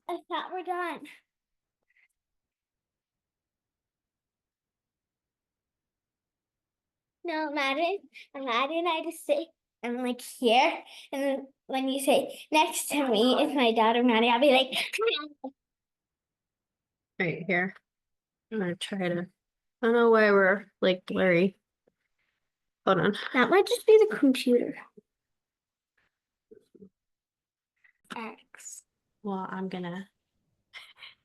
I thought we're done. No, Maddie and I just sit and like here, and then when you say next to me is my daughter Maddie, I'll be like, Right here. I'm gonna try to. I don't know why we're like blurry. Hold on. that might just be the computer. X. Well,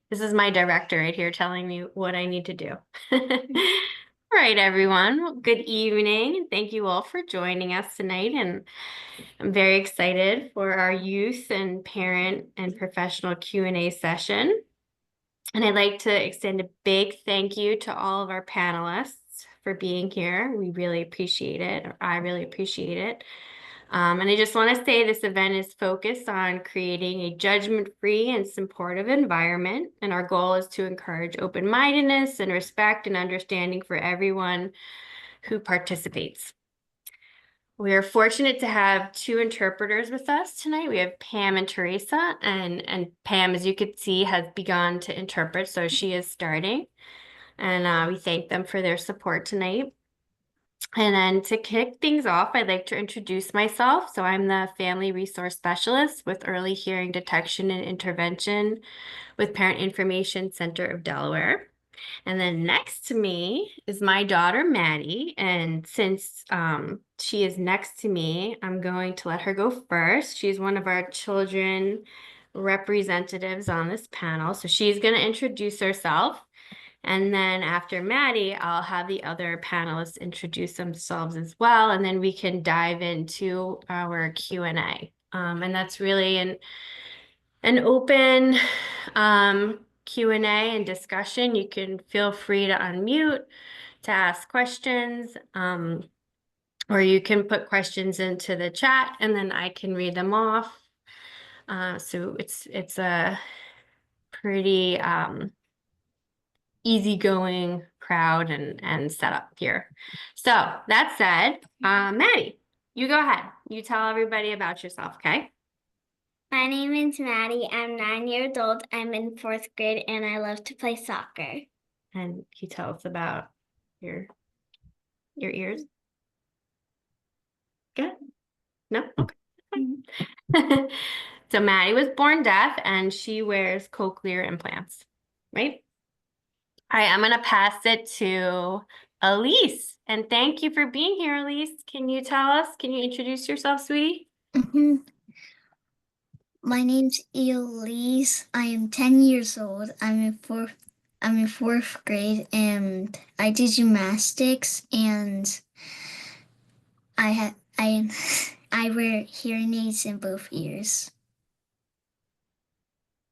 this is my director right here telling me what I need to do. All right, everyone. Well, good evening, and thank you all for joining us tonight. And I'm very excited for our youth and parent and professional Q&A session. And I'd like to extend a big thank you to all of our panelists for being here. We really appreciate it, or I really appreciate it. And I just want to say this event is focused on creating a judgment-free and supportive environment. And our goal is to encourage open-mindedness and respect and understanding for everyone who participates. We are fortunate to have two interpreters with us tonight. We have Pam and Teresa, and Pam, as you could see, has begun to interpret, so she is starting. And we thank them for their support tonight. And then to kick things off, I'd like to introduce myself. So I'm the Family Resource Specialist with Early Hearing Detection and Intervention with Parent Information Center of Delaware. And then next to me is my daughter, Maddie. And since she is next to me, I'm going to let her go first. She's one of our children representatives on this panel. So she's going to introduce herself. And then after Maddie, I'll have the other panelists introduce themselves as well. And then we can dive into our Q&A. And that's really an open Q&A and discussion. You can feel free to unmute to ask questions, or you can put questions into the chat and then I can read them off. So it's a pretty easygoing crowd and setup here. So that said, Maddie, you go ahead. You tell everybody about yourself, okay? My name is Maddie. I'm 9 years old. I'm in 4th grade and I love to play soccer. And can you tell us about your ears? Good? No? Okay. So Maddie was born deaf and she wears cochlear implants, right? All right, I'm gonna pass it to Elise. And thank you for being here, Elise. Can you introduce yourself, sweetie? My name's Elise. I am 10 years old. I'm in 4th grade and I do gymnastics and I I wear hearing aids in both ears.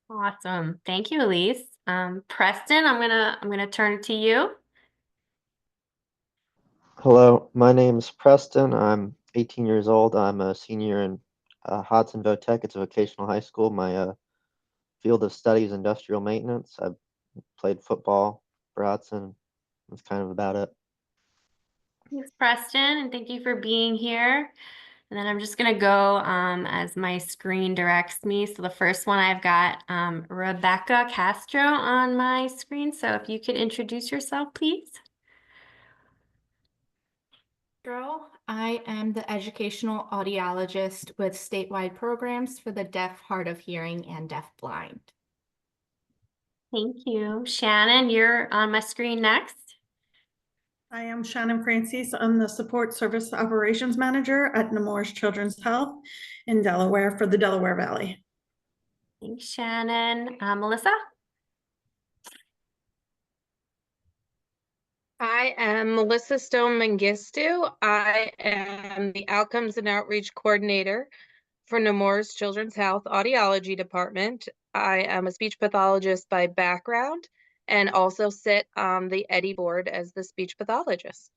Awesome. Thank you, Elise. Preston, I'm gonna turn it to you. Hello, my name is Preston. I'm 18 years old. I'm a senior in Hodson Votech. It's a vocational high school. My field of study is industrial maintenance. I've played football for Hodson. That's kind of about it. Thanks, Preston, and thank you for being here. And then I'm just gonna go as my screen directs me. So the first one I've got Rebecca Castro on my screen. So if you could introduce yourself, please. I am the educational audiologist with statewide programs for the deaf, hard of hearing, and deaf-blind. Thank you. Shannon, you're on my screen next. I am Shannon Francis. I'm the Support Service Operations Manager at Nemours Children's Health in Delaware for the Delaware Valley. Thanks, Shannon. Melissa? I am Melissa Stone Mengistu. I am the Outcomes and Outreach Coordinator for Nemours Children's Health Audiology Department. I am a speech pathologist by background and also sit on the EDDI board as the speech pathologist.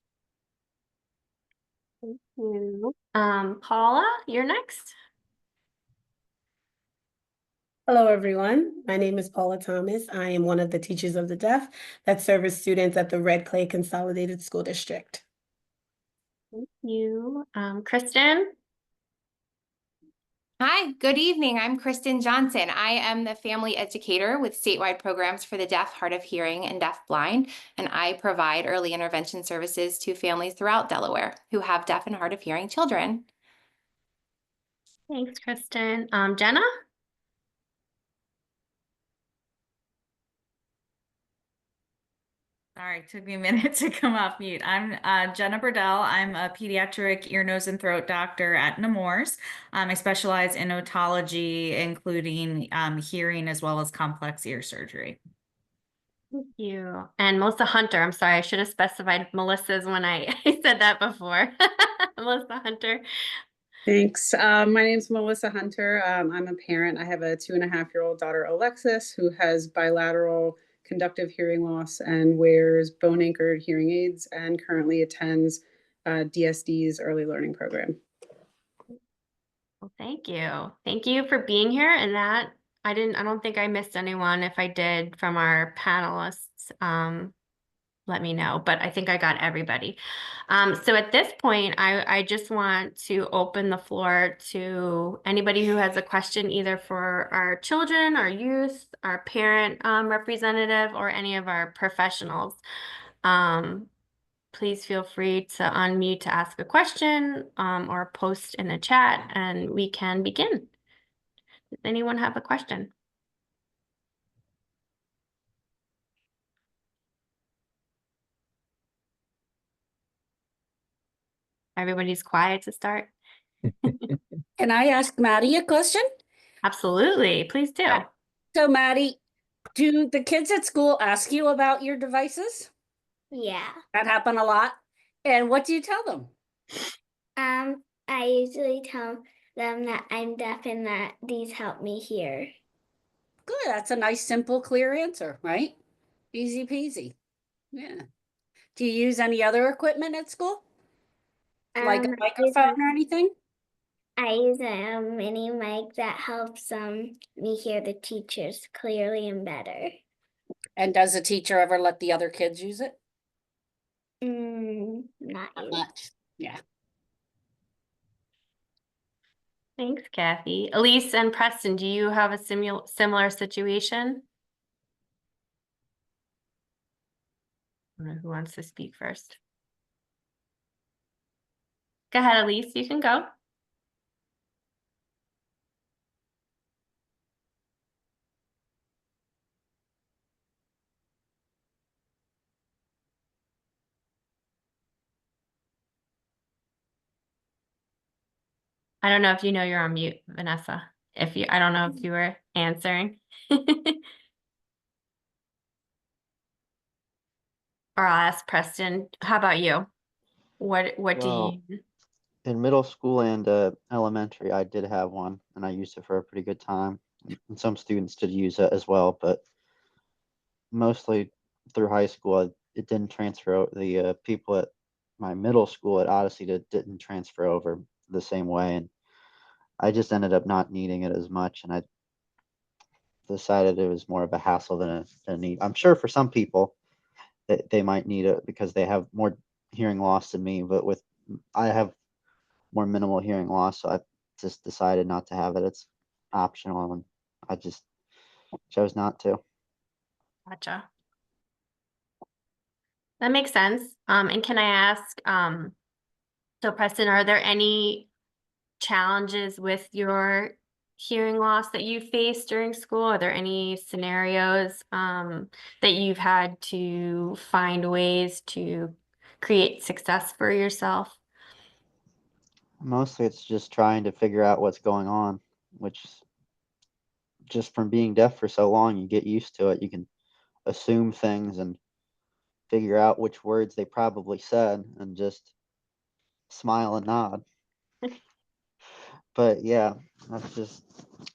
Thank you. Paula, you're next. Hello, everyone. My name is Paula Thomas. I am one of the teachers of the deaf that service students at the Red Clay Consolidated School District. Thank you. Kristen? Hi, good evening. I'm Kristen Johnson. I am the family educator with statewide programs for the deaf, hard of hearing, and deaf blind, and I provide early intervention services to families throughout Delaware who have deaf and hard of hearing children. Thanks, Kristen. Jenna? Sorry, took me a minute to come off mute. I'm Jenna Burdell. I'm a pediatric ear, nose, and throat doctor at Nemours. I specialize in otology, including hearing as well as complex ear surgery. Thank you. And Melissa Hunter, I'm sorry, I should have specified Melissa's when I said that before. Melissa Hunter. Thanks. My name's Melissa Hunter. I'm a parent. I have a 2.5-year-old daughter, Alexis, who has bilateral conductive hearing loss and wears bone anchored hearing aids and currently attends DSD's early learning program. Well, thank you. Thank you for being here. And that I don't think I missed anyone. If I did from our panelists, let me know, but I think I got everybody. So at this point, I just want to open the floor to anybody who has a question, either for our children, our youth, our parent representative, or any of our professionals. Please feel free to unmute to ask a question or post in the chat and we can begin. Does anyone have a question? Everybody's quiet to start. Can I ask Maddie a question? Absolutely, please do. So Maddie, do the kids at school ask you about your devices? Yeah. That happen a lot. And what do you tell them? I usually tell them that I'm deaf and that these help me hear. Good. That's a nice, simple, clear answer, right? Easy peasy. Yeah. Do you use any other equipment at school? Like a microphone or anything? I use a mini mic that helps me hear the teachers clearly and better. And does the teacher ever let the other kids use it? Not much. Yeah. Thanks, Kathy. Elise and Preston, do you have a similar situation? I don't know who wants to speak first. Go ahead, Elise, you can go. I don't know if you know you're on mute, Vanessa. I don't know if you were answering. Or I'll ask Preston. How about you? What Well, do you? in middle school and elementary, I did have one, and I used it for a pretty good time. And some students did use it as well, but mostly through high school, it didn't transfer. The people at my middle school at Odyssey didn't transfer over the same way, and I just ended up not needing it as much, and I decided it was more of a hassle than a need. I'm sure for some people that they might need it because they have more hearing loss than me, but I have more minimal hearing loss, so I just decided not to have it. It's optional, and I just chose not to. Gotcha. That makes sense. And can I ask, so Preston, are there any challenges with your hearing loss that you faced during school? Are there any scenarios that you've had to find ways to create success for yourself? Mostly it's just trying to figure out what's going on, which just from being deaf for so long, you get used to it. You can assume things and figure out which words they probably said and just smile and nod. But yeah, I've just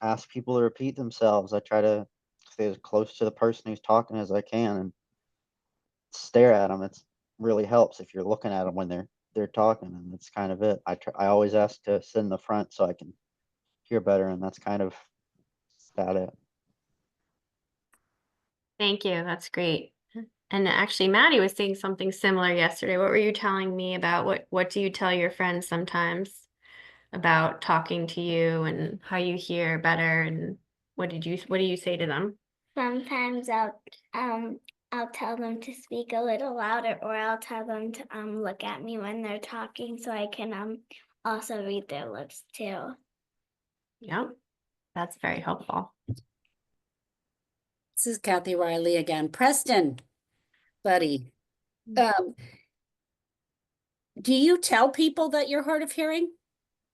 asked people to repeat themselves. I try to stay as close to the person who's talking as I can and stare at them. It really helps if you're looking at them when they're talking, and that's kind of it. I always ask to sit in the front so I can hear better, and that's kind of about it. Thank you. That's great. And actually, Maddie was saying something similar yesterday. What were you telling me about? What do you tell your friends sometimes? about talking to you and how you hear better, and what do you say to them? Sometimes I'll tell them to speak a little louder, or I'll tell them to look at me when they're talking so I can also read their lips too. Yep, that's very helpful. This is Kathy Riley again. Preston, buddy, do you tell people that you're hard of hearing?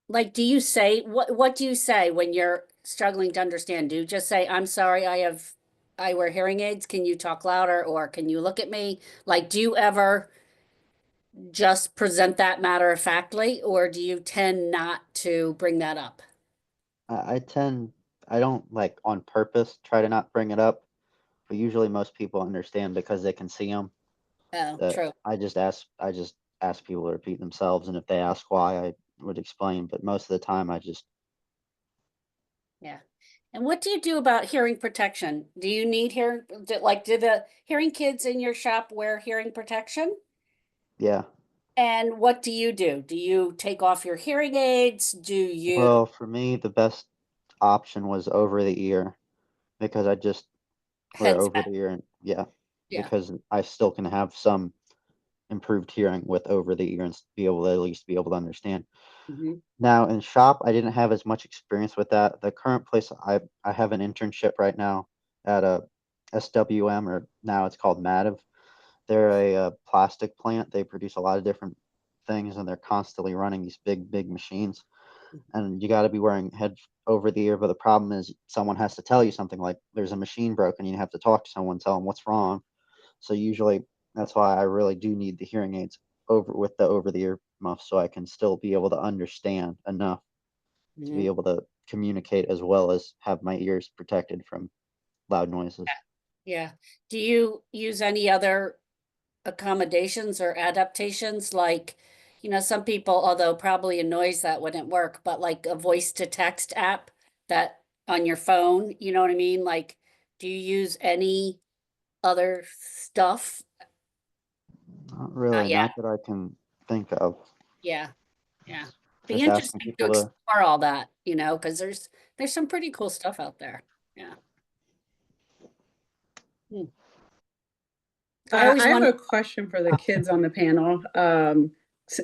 Like, do you say, what do you say when you're struggling to understand? Do you just say, I'm sorry, I wear hearing aids. Can you talk louder? Or can you look at me? Like, do you ever just present that matter of factly, or do you tend not to bring that up? I don't like on purpose try to not bring it up, but usually most people understand because they can see them. Oh, true. I just ask people to repeat themselves, and if they ask why, I would explain. But most of the time, Yeah. And what do you do about hearing protection? Do you need hearing, do the hearing kids in your shop wear hearing protection? yeah. And what do you do? Do you take off your hearing aids? Do you? Well, for me, the best option was over the ear because I just wear over Headset. the ear, and Yeah. because I still can have some improved hearing with over the ear and be able to at least be able to understand. Mhm. Now in shop, I didn't have as much experience with that. The current place I have an internship right now at a SWM, or now it's called Mativ. They're a plastic plant. They produce a lot of different things, and they're constantly running these big machines. And you got to be wearing head over the ear. But the problem is, someone has to tell you something like there's a machine broken. You have to talk to someone, tell them what's wrong. So usually that's why I really do need the hearing aids over the ear muff, so I can still be able to understand enough to be Mhm. able to communicate as well as have my ears protected from loud noises. Yeah. Do you use any other accommodations or adaptations? Like, some people, although probably a noise that wouldn't work, but like a voice to text app that on your phone, you know what I mean? Like, do you use any other stuff? Not really, yet. not that I can think of. Yeah. Yeah. Be Just asking interesting to people to. explore all that, because there's some pretty cool stuff out there. Yeah. I always I have want a question for the kids on the panel.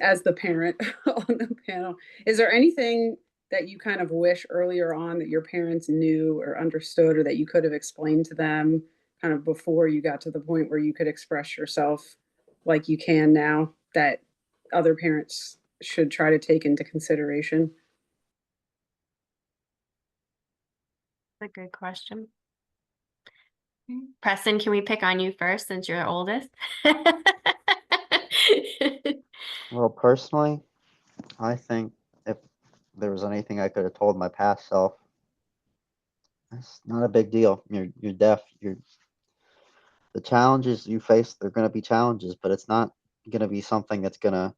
As the parent on the panel, is there anything that you kind of wish earlier on that your parents knew or understood, or that you could have explained to them kind of before you got to the point where you could express yourself like you can now, that other parents should try to take into consideration? That's a good question. Preston, can we pick on you first since you're the oldest? Well, personally, I think if there was anything I could have told my past self, it's not a big deal. You're deaf. The challenges you face, they're going to be challenges, but it's not going to be something that's going to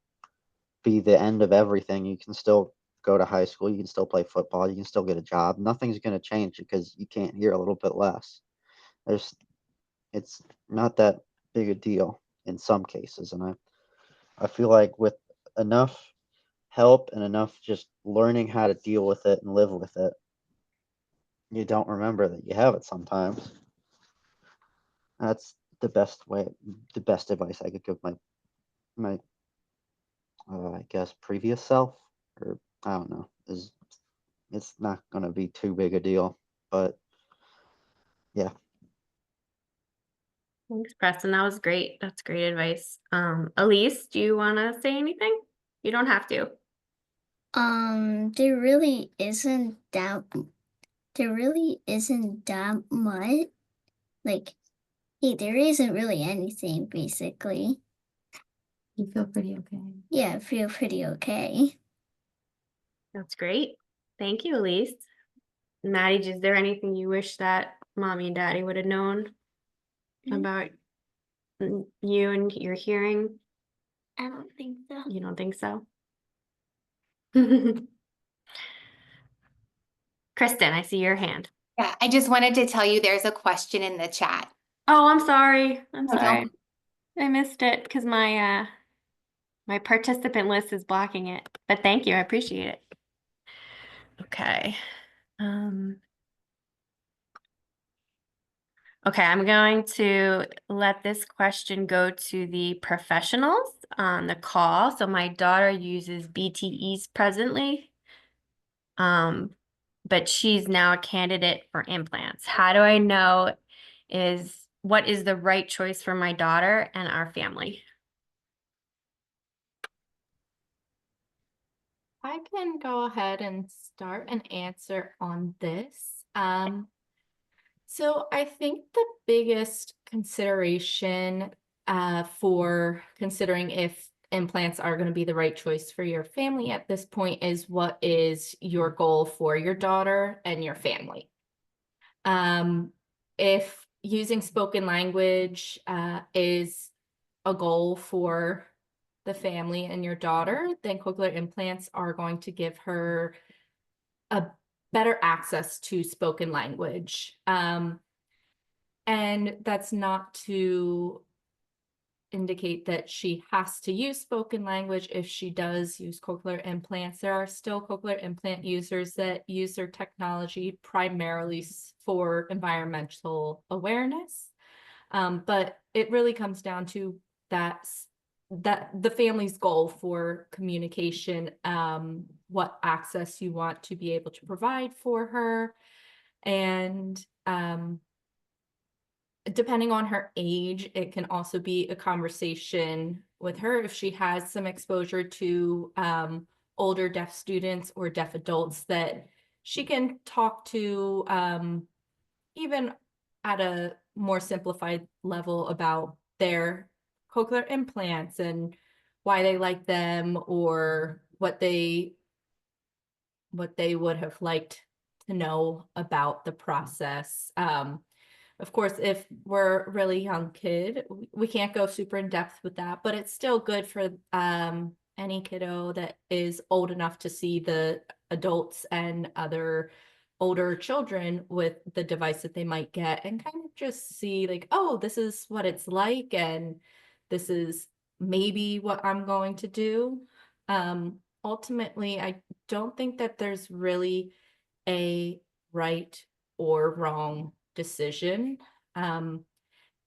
be the end of everything. You can still go to high school. You can still play football. You can still get a job. Nothing's going to change because you can't hear a little bit less. It's not that big a deal in some cases, and I feel like with enough help and enough just learning how to deal with it and live with it, you don't remember that you have it sometimes. That's the best advice I could give my I guess previous self, or I don't know, is it's not going to be too big a deal, but yeah. Thanks, Preston. That was great. That's great advice. Elise, do you want to say anything? You don't have to. There really isn't that much. Like, there isn't really anything basically. You feel pretty okay. Yeah, I feel pretty okay. That's great. Thank you, Elise. Maddie, is there anything you wish that mommy and daddy would have known about you and your hearing? I don't think so. You don't think so? Kristen, I see your hand. Yeah, I just wanted to tell you there's a question in the chat. Oh, I'm sorry. I'm No. sorry. I missed it because my participant list is blocking it. But thank you. I appreciate it. Okay. Okay, I'm going to let this question go to the professionals on the call. So my daughter uses BTEs presently, but she's now a candidate for implants. How do I know what is the right choice for my daughter and our family? I can go ahead and start an answer on this. So I think the biggest consideration for considering if implants are going to be the right choice for your family at this point is what is your goal for your daughter and your family. If using spoken language is a goal for the family and your daughter, then cochlear implants are going to give her a better access to spoken language. And that's not to indicate that she has to use spoken language if she does use cochlear implants. There are still cochlear implant users that use their technology primarily for environmental awareness. But it really comes down to that the family's goal for communication, what access you want to be able to provide for her. And depending on her age, it can also be a conversation with her if she has some exposure to older deaf students or deaf adults that she can talk to even at a more simplified level about their cochlear implants and why they like them or what they would have liked to know about the process. Of course, if we're a really young kid, we can't go super in depth with that, but it's still good for any kiddo that is old enough to see the adults and other older children with the device that they might get and kind of just see like, oh, this is what it's like and this is maybe what I'm going to do. Ultimately, I don't think that there's really a right or wrong decision.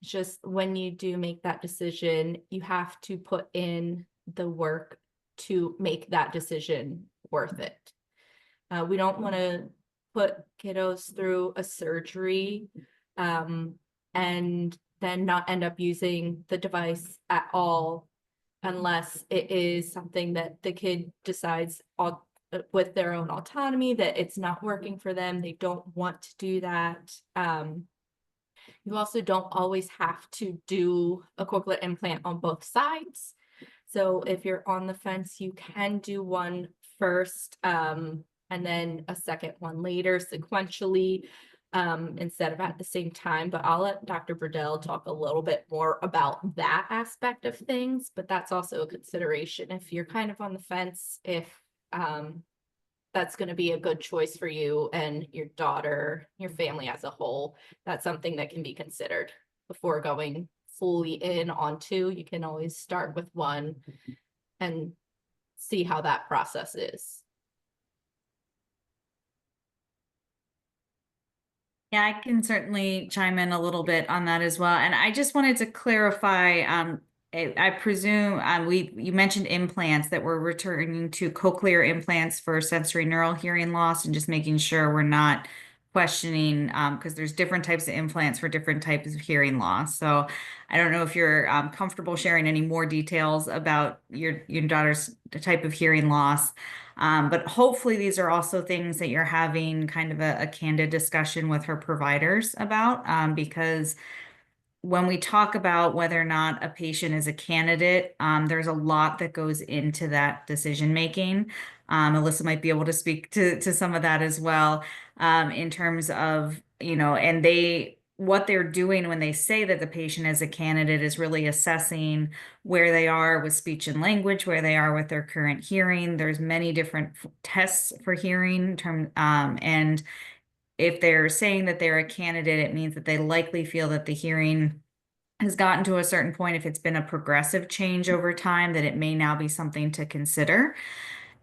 Just when you do make that decision, you have to put in the work to make that decision worth it. We don't want to put kiddos through a surgery and then not end up using the device at all unless it is something that the kid decides with their own autonomy that it's not working for them. They don't want to do that. You also don't always have to do a cochlear implant on both sides. So if you're on the fence, you can do one first and then a second one later sequentially instead of at the same time. But I'll let Dr. Burdell talk a little bit more about that aspect of things, but that's also a consideration if you're kind of on the fence, if that's going to be a good choice for you and your daughter, your family as a whole. That's something that can be considered before going fully in on two. You can always start with one and see how that process is. Yeah, I can certainly chime in a little bit on that as well. And I just wanted to clarify, I presume you mentioned implants, that we're returning to cochlear implants for sensory neural hearing loss, and just making sure we're not questioning because there's different types of implants for different types of hearing loss. So I don't know if you're comfortable sharing any more details about your daughter's type of hearing loss. But hopefully these are also things that you're having kind of a candid discussion with her providers about, because when we talk about whether or not a patient is a candidate, there's a lot that goes into that decision making. Alyssa might be able to speak to some of that as well, in terms of, and what they're doing when they say that the patient is a candidate is really assessing where they are with speech and language, where they are with their current hearing. There's many different tests for hearing and if they're saying that they're a candidate, it means that they likely feel that the hearing has gotten to a certain point. If it's been a progressive change over time, that it may now be something to consider.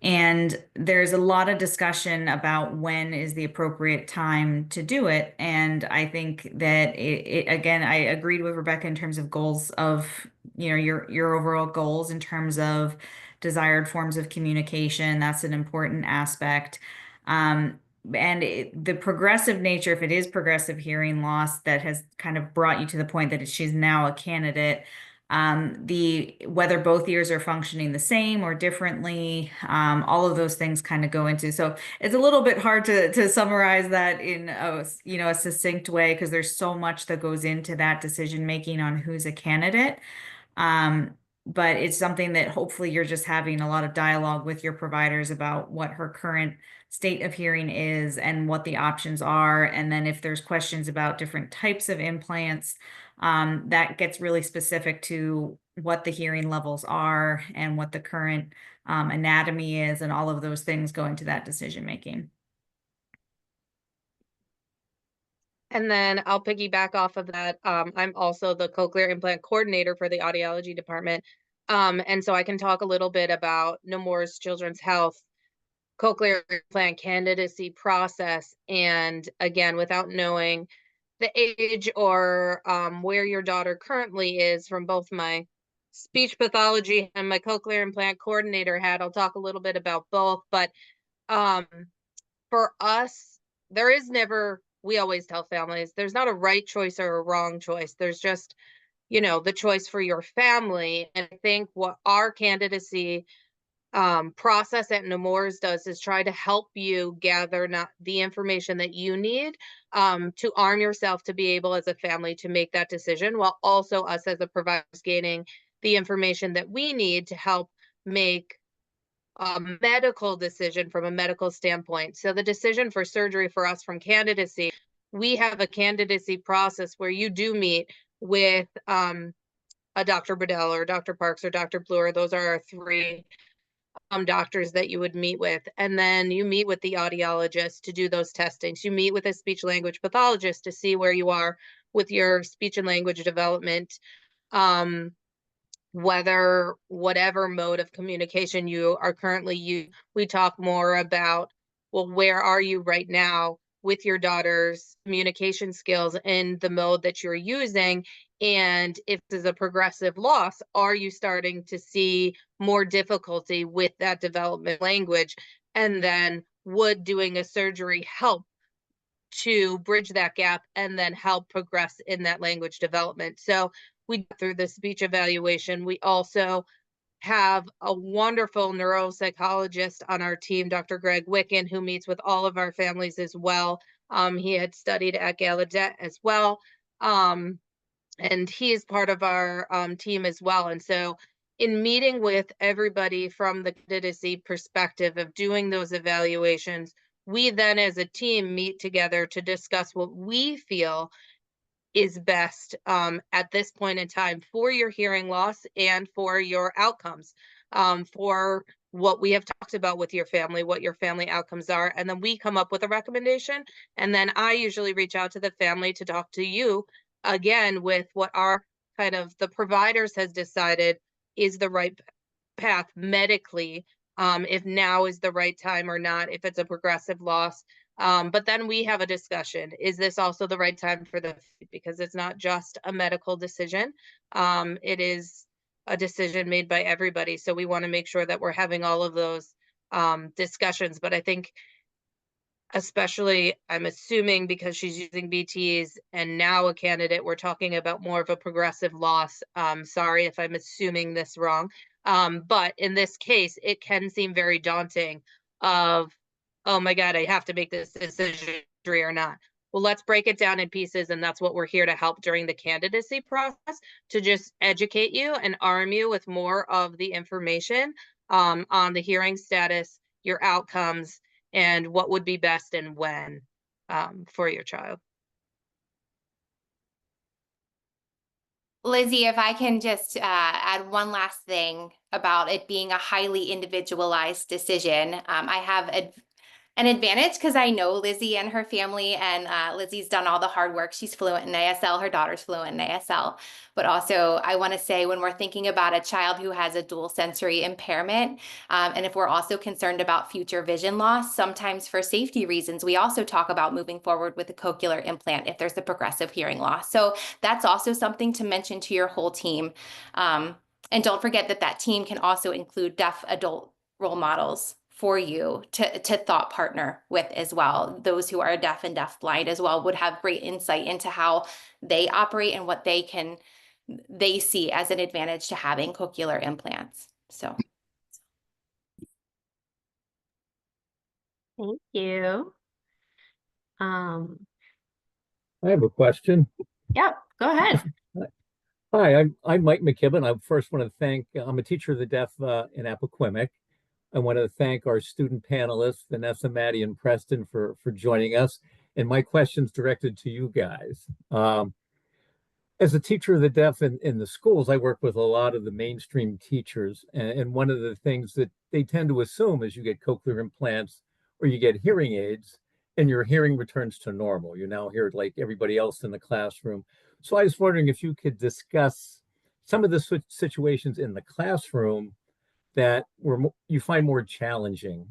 And there's a lot of discussion about when is the appropriate time to do it. And I think that again, I agreed with Rebecca in terms of goals of, your overall goals in terms of desired forms of communication. That's an important aspect. And the progressive nature, if it is progressive hearing loss that has kind of brought you to the point that she's now a candidate, the whether both ears are functioning the same or differently, all of those things kind of go into. So it's a little bit hard to summarize that in a succinct way, because there's so much that goes into that decision making on who's a candidate. But it's something that hopefully you're just having a lot of dialogue with your providers about what her current state of hearing is and what the options are. And then if there's questions about different types of implants, that gets really specific to what the hearing levels are and what the current anatomy is, and all of those things go into that decision making. And then I'll piggyback off of that. I'm also the cochlear implant coordinator for the audiology department. And so I can talk a little bit about Nemours Children's Health cochlear implant candidacy process. And again, without knowing the age or where your daughter currently is, from both my speech pathology and my cochlear implant coordinator hat, I'll talk a little bit about both. But for us, there is never, we always tell families, there's not a right choice or a wrong choice. There's just, the choice for your family. And I think what our candidacy process at Nemours does is try to help you gather not the information that you need to arm yourself to be able as a family to make that decision, while also us as a providers gaining the information that we need to help make a medical decision from a medical standpoint. So the decision for surgery for us from candidacy, we have a candidacy process where you do meet with a Dr. Bedell or Dr. Parks or Dr. Bluer. Those are our three doctors that you would meet with. And then you meet with the audiologist to do those testings. You meet with a speech language pathologist to see where you are with your speech and language development. Whether whatever mode of communication you are currently using, we talk more about, well, where are you right now with your daughter's communication skills in the mode that you're using? And if there's a progressive loss, are you starting to see more difficulty with that development language? And then would doing a surgery help to bridge that gap and then help progress in that language development? So we, through the speech evaluation, we also have a wonderful neuropsychologist on our team, Dr. Greg Wicken, who meets with all of our families as well. He had studied at Gallaudet as well. And he is part of our team as well. And so in meeting with everybody from the candidacy perspective of doing those evaluations, we then as a team meet together to discuss what we feel is best at this point in time for your hearing loss and for your outcomes, for what we have talked about with your family, what your family outcomes are. And then we come up with a recommendation. And then I usually reach out to the family to talk to you again with what our kind of the providers has decided is the right path medically, if now is the right time or not, if it's a progressive loss. But then we have a discussion. Is this also the right time for the, because it's not just a medical decision. It is a decision made by everybody. So we want to make sure that we're having all of those discussions. But I think especially, I'm assuming because she's using BTs and now a candidate, we're talking about more of a progressive loss. Sorry if I'm assuming this wrong. But in this case, it can seem very daunting of, oh my God, I have to make this decision or not. Well, let's break it down in pieces. And that's what we're here to help during the candidacy process, to just educate you and arm you with more of the information on the hearing status, your outcomes, and what would be best and when for your child. Lizzie, if I can just add one last thing about it being a highly individualized decision. I have an advantage because I know Lizzie and her family, and Lizzie's done all the hard work. She's fluent in ASL. Her daughter's fluent in ASL. But also, I want to say when we're thinking about a child who has a dual sensory impairment, and if we're also concerned about future vision loss, sometimes for safety reasons, we also talk about moving forward with a cochlear implant if there's a progressive hearing loss. So that's also something to mention to your whole team. And don't forget that that team can also include deaf adult role models for you to thought partner with as well. Those who are deaf and deafblind as well would have great insight into how they operate and what they see as an advantage to having cochlear implants. So Thank you. I have a question. Yep, go ahead. Hi, I'm Mike McKibben. I first want to thank, I'm a teacher of the deaf in Appoquinimink. I want to thank our student panelists, Vanessa, Maddie, and Preston for joining us. And my question's directed to you guys. As a teacher of the deaf in the schools, I work with a lot of the mainstream teachers. And one of the things that they tend to assume is you get cochlear implants or you get hearing aids and your hearing returns to normal. You now hear it like everybody else in the classroom. So I was wondering if you could discuss some of the situations in the classroom that you find more challenging,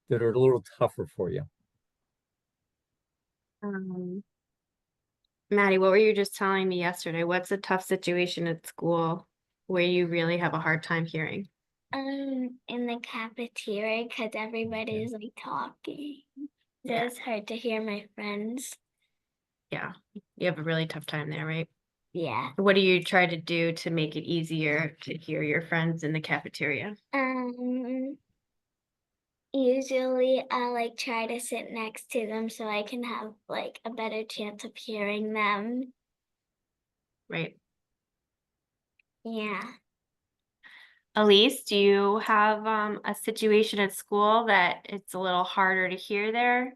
that are a little tougher for you. Maddie, what were you just telling me yesterday? What's a tough situation at school where you really have a hard time hearing? In the cafeteria, because everybody's like talking. So Yeah. it's hard to hear my friends. Yeah, you have a really tough time there, right? Yeah. What do you try to do to make it easier to hear your friends in the cafeteria? Usually I like try to sit next to them so I can have like a better chance of hearing them. Right. Yeah. Elise, do you have a situation at school that it's a little harder to hear there?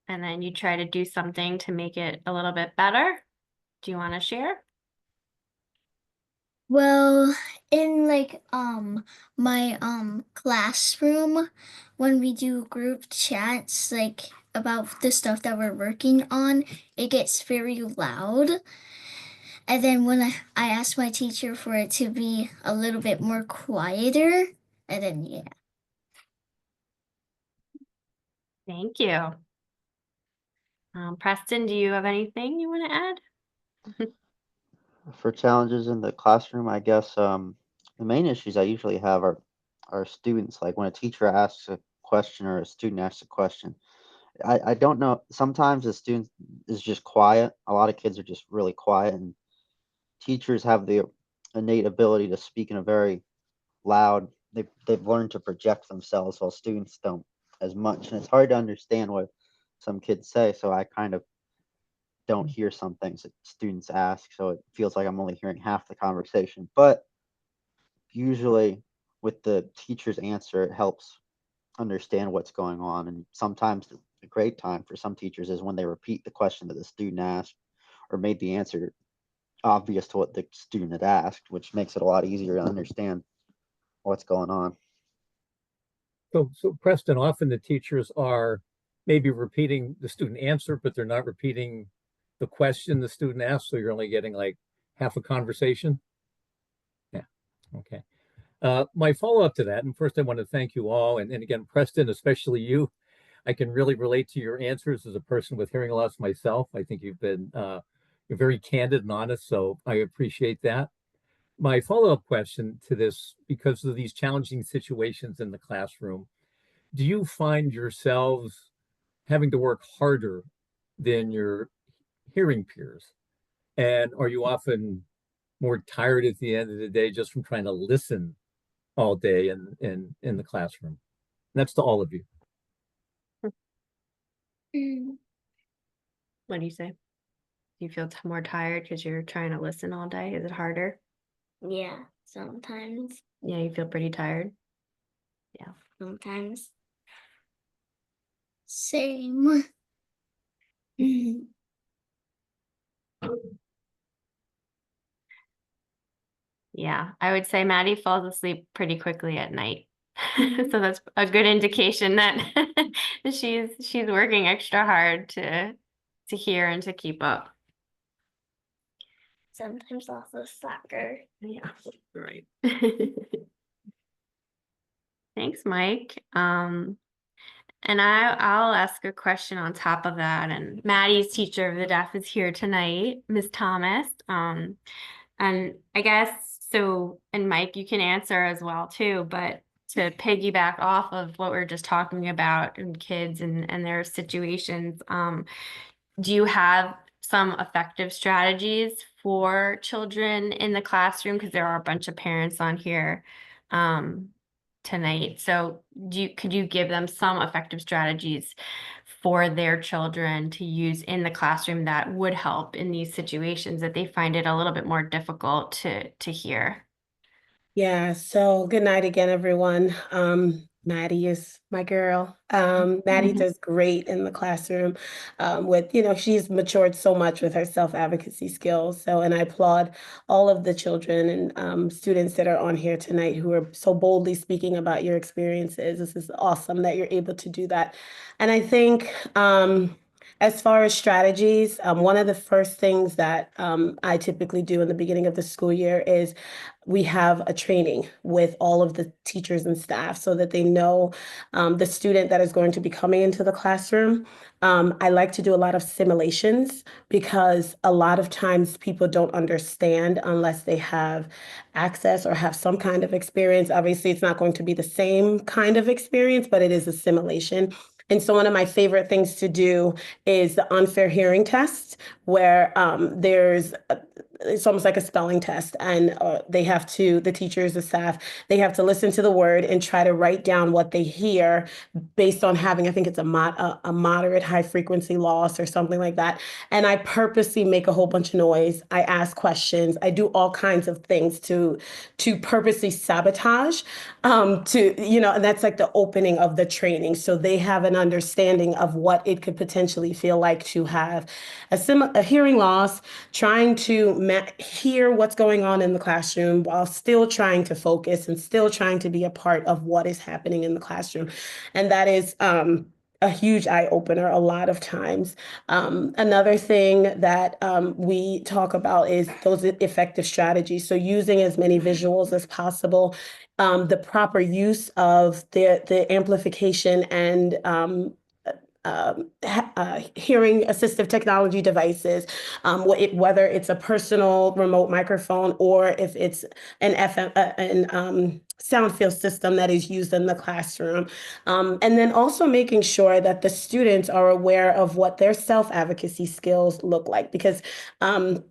And then you try to do something to make it a little bit better? Do you want to share? Well, in like my classroom, when we do group chats like about the stuff that we're working on, it gets very loud. And then when I asked my teacher for it to be a little bit more quieter, and then yeah. Thank you. Preston, do you have anything you want to add? For challenges in the classroom, I guess the main issues I usually have are students. Like when a teacher asks a question or a student asks a question, I don't know. Sometimes the student is just quiet. A lot of kids are just really quiet, and teachers have the innate ability to speak in a very loud. They've learned to project themselves, while students don't as much, and it's hard to understand what some kids say. So I kind of don't hear some things that students ask, so it feels like I'm only hearing half the conversation. But usually with the teacher's answer, it helps understand what's going on. And sometimes a great time for some teachers is when they repeat the question that the student asked or made the answer obvious to what the student had asked, which makes it a lot easier to understand what's going on. So Preston, often the teachers are maybe repeating the student answer, but they're not repeating the question the student asked, so you're only getting like half a conversation? Yeah, okay. My follow-up to that, and first I want to thank you all, and again, Preston, especially you. I can really relate to your answers as a person with hearing loss myself. I think you've been you're very candid and honest, so I appreciate that. My follow-up question to this, because of these challenging situations in the classroom, do you find yourselves having to work harder than your hearing peers? And are you often more tired at the end of the day just from trying to listen all day in the classroom? And that's to all of you. What do you say? Do you feel more tired because you're trying to listen all day? Is it harder? Yeah, sometimes. Yeah, you feel pretty tired. Yeah. Sometimes. Same. Yeah, I would say Maddie falls asleep pretty quickly at night. So that's a good indication that she's working extra hard to hear and to keep up. Sometimes also soccer. Yeah, right. Thanks, Mike. And I'll ask a question on top of that. And Maddie's teacher of the deaf is here tonight, Ms. Thomas. And I guess so, and Mike, you can answer as well too, but to piggyback off of what we're just talking about and kids and their situations, do you have some effective strategies for children in the classroom? Because there are a bunch of parents on here tonight. So could you give them some effective strategies for their children to use in the classroom that would help in these situations that they find it a little bit more difficult to hear? Yeah, so good night again, everyone. Maddie is my girl. Maddie does great in the classroom with, she's matured so much with her self-advocacy skills. So, and I applaud all of the children and students that are on here tonight who are so boldly speaking about your experiences. This is awesome that you're able to do that. And I think as far as strategies, one of the first things that I typically do in the beginning of the school year is we have a training with all of the teachers and staff so that they know the student that is going to be coming into the classroom. I like to do a lot of simulations because a lot of times people don't understand unless they have access or have some kind of experience. Obviously, it's not going to be the same kind of experience, but it is a simulation. And so one of my favorite things to do is the unfair hearing test, where it's almost like a spelling test, and the teachers, the staff, they have to listen to the word and try to write down what they hear based on having, I think it's a moderate high frequency loss or something like that. And I purposely make a whole bunch of noise. I ask questions. I do all kinds of things to purposely sabotage, and that's like the opening of the training. So they have an understanding of what it could potentially feel like to have a hearing loss, trying to hear what's going on in the classroom while still trying to focus and still trying to be a part of what is happening in the classroom. And that is a huge eye opener a lot of times. Another thing that we talk about is those effective strategies. So using as many visuals as possible, the proper use of the amplification and hearing assistive technology devices, whether it's a personal remote microphone or if it's an FM sound field system that is used in the classroom. And then also making sure that the students are aware of what their self-advocacy skills look like, because I'm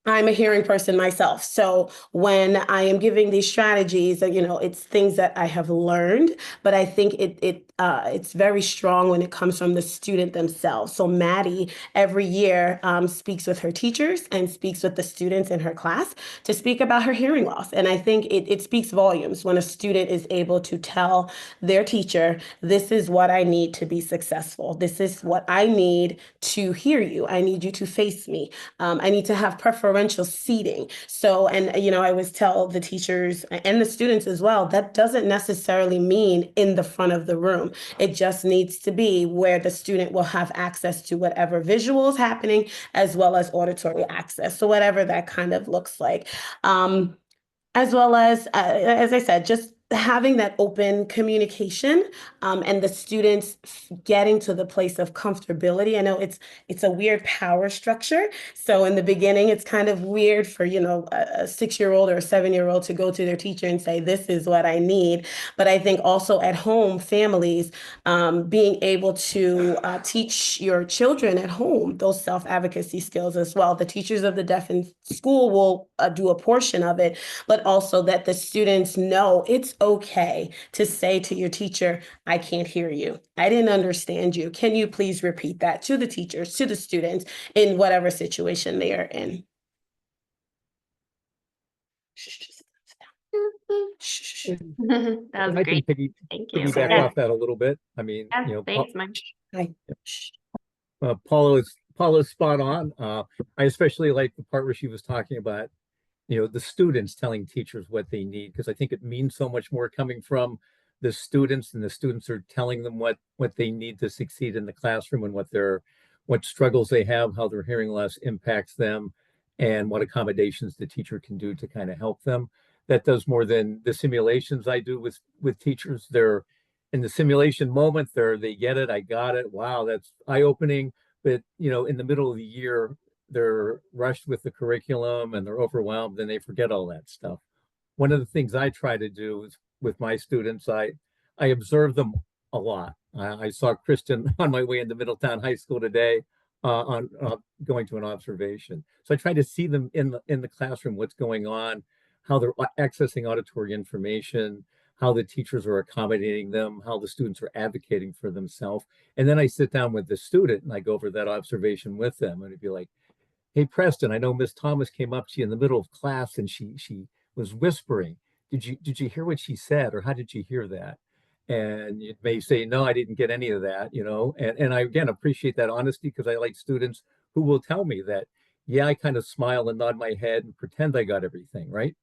a hearing person myself. So when I am giving these strategies, it's things that I have learned, but I think it's very strong when it comes from the student themselves. So Maddie every year speaks with her teachers and speaks with the students in her class to speak about her hearing loss. And I think it speaks volumes when a student is able to tell their teacher, this is what I need to be successful. This is what I need to hear you. I need you to face me. I need to have preferential seating. So, and I always tell the teachers and the students as well, that doesn't necessarily mean in the front of the room. It just needs to be where the student will have access to whatever visual is happening as well as auditory access. So whatever that kind of looks like. As well as I said, just having that open communication and the students getting to the place of comfortability. I know it's a weird power structure. So in the beginning, it's kind of weird for, a 6-year-old or a 7-year-old to go to their teacher and say, this is what I need. But I think also at home, families being able to teach your children at home those self-advocacy skills as well. The teachers of the deaf in school will do a portion of it, but also that the students know it's okay to say to your teacher, I can't hear you. I didn't understand you. Can you please repeat that to the teachers, to the students in whatever situation they are in? That was I great. can Thank you. piggyback off that a little bit. I mean, Thanks, Mike. Paula is spot on. I especially like the part where she was talking about, the students telling teachers what they need, because I think it means so much more coming from the students, and the students are telling them what they need to succeed in the classroom, and what struggles they have, how their hearing loss impacts them, and what accommodations the teacher can do to kind of help them. That does more than the simulations I do with teachers. They're in the simulation moment, they get it, I got it, wow, that's eye-opening. But in the middle of the year, they're rushed with the curriculum and they're overwhelmed and they forget all that stuff. One of the things I try to do is with my students, I observe them a lot. I saw Kristen on my way into Middletown High School today on going to an observation. So I try to see them in the classroom, what's going on, how they're accessing auditory information, how the teachers are accommodating them, how the students are advocating for themselves. And then I sit down with the student and I go over that observation with them. And it'd be like, hey, Preston, I know Miss Thomas came up to you in the middle of class and she was whispering. Did you hear what she said, or how did you hear that? And you may say, no, I didn't get any of that, and I, again, appreciate that honesty, because I like students who will tell me that, yeah, I kind of smile and nod my head and pretend I got everything, right?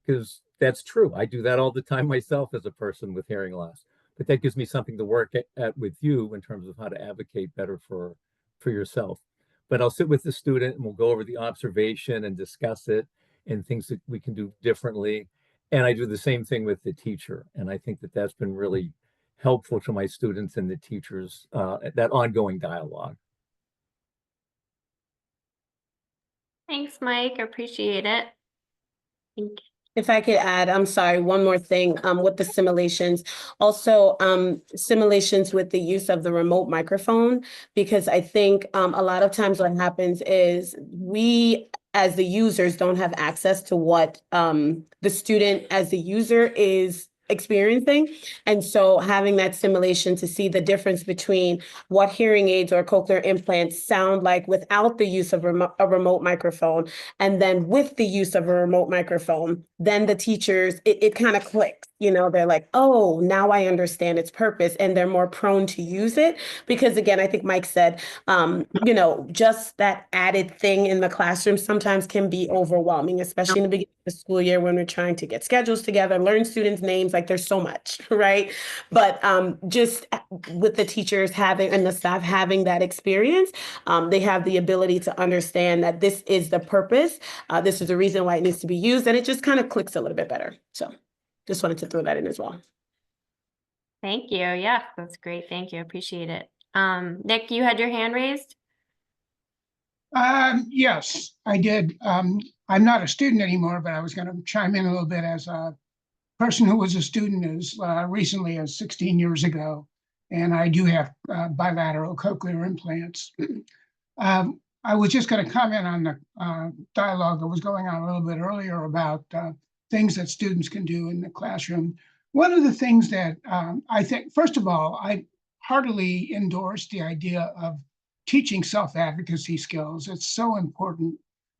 Because that's true. I do that all the time myself as a person with hearing loss. But that gives me something to work at with you in terms of how to advocate better for yourself. But I'll sit with the student and we'll go over the observation and discuss it and things that we can do differently. And I do the same thing with the teacher. And I think that that's been really helpful to my students and the teachers, that ongoing dialogue. Thanks, Mike. Appreciate it. Thank you. If I could add, I'm sorry, one more thing with the simulations. Also, simulations with the use of the remote microphone, because I think a lot of times what happens is we, as the users, don't have access to what the student as the user is experiencing. And so having that simulation to see the difference between what hearing aids or cochlear implants sound like without the use of a remote microphone, and then with the use of a remote microphone, then the teachers, it kind of clicks. They're like, oh, now I understand its purpose, and they're more prone to use it. Because again, I think Mike said, just that added thing in the classroom sometimes can be overwhelming, especially in the beginning of the school year when we're trying to get schedules together, learn students' names, like there's so much, right? But just with the teachers having and the staff having that experience, they have the ability to understand that this is the purpose, this is the reason why it needs to be used, and it just kind of clicks a little bit better. So just wanted to throw that in as well. Thank you. Yeah, that's great. Thank you. Appreciate it. Nick, you had your hand raised? Yes, I did. I'm not a student anymore, but I was going to chime in a little bit as a person who was a student as recently as 16 years ago. And I do have bilateral cochlear implants. I was just going to comment on the dialogue that was going on a little bit earlier about things that students can do in the classroom. One of the things that I think, first of all, I heartily endorse the idea of teaching self-advocacy skills. It's so important.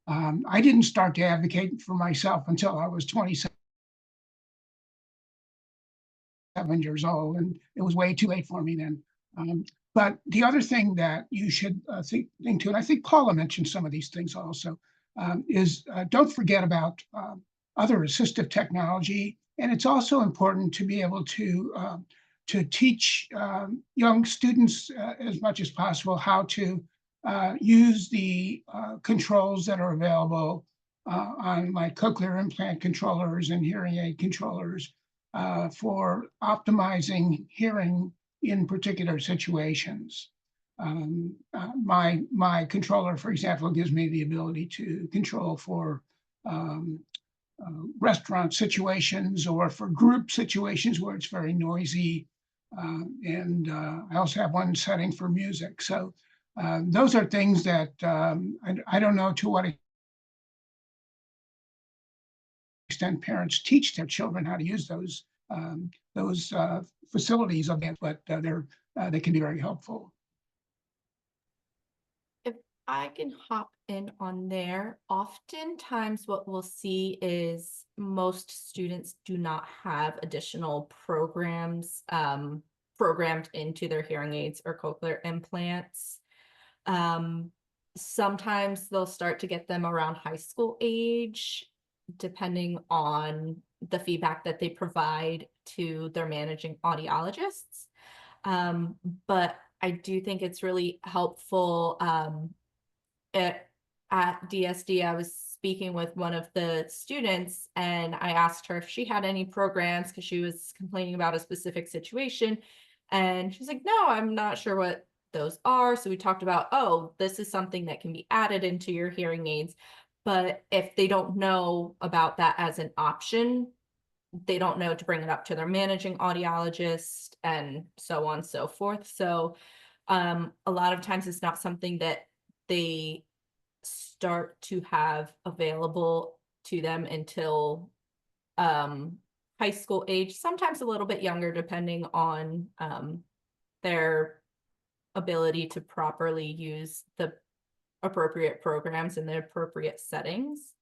I didn't start to advocate for myself until I was 27 years old, and it was way too late for me then. But the other thing that you should think to, and I think Paula mentioned some of these things also, is don't forget about other assistive technology. And it's also important to be able to teach young students as much as possible how to use the controls that are available on like cochlear implant controllers and hearing aid controllers for optimizing hearing in particular situations. My controller, for example, gives me the ability to control for restaurant situations or for group situations where it's very noisy. And I also have one setting for music. So those are things that I don't know to what extent parents teach their children how to use those facilities of it, but they can be very helpful. If I can hop in on there, oftentimes what we'll see is most students do not have additional programs programmed into their hearing aids or cochlear implants. Sometimes they'll start to get them around high school age, depending on the feedback that they provide to their managing audiologists. But I do think it's really helpful. At DSD, I was speaking with one of the students and I asked her if she had any programs because she was complaining about a specific situation. And she's like, no, I'm not sure what those are. So we talked about, oh, this is something that can be added into your hearing aids. But if they don't know about that as an option, they don't know to bring it up to their managing audiologist and so on and so forth. So a lot of times it's not something that they start to have available to them until high school age, sometimes a little bit younger, depending on their ability to properly use the appropriate programs in the appropriate settings.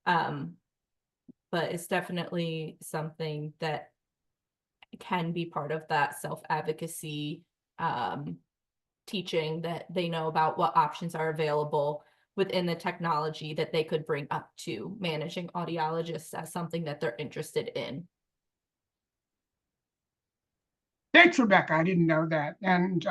But it's definitely something that can be part of that self-advocacy teaching, that they know about what options are available within the technology that they could bring up to managing audiologists as something that they're interested in. Thanks, Rebecca. I didn't know that. And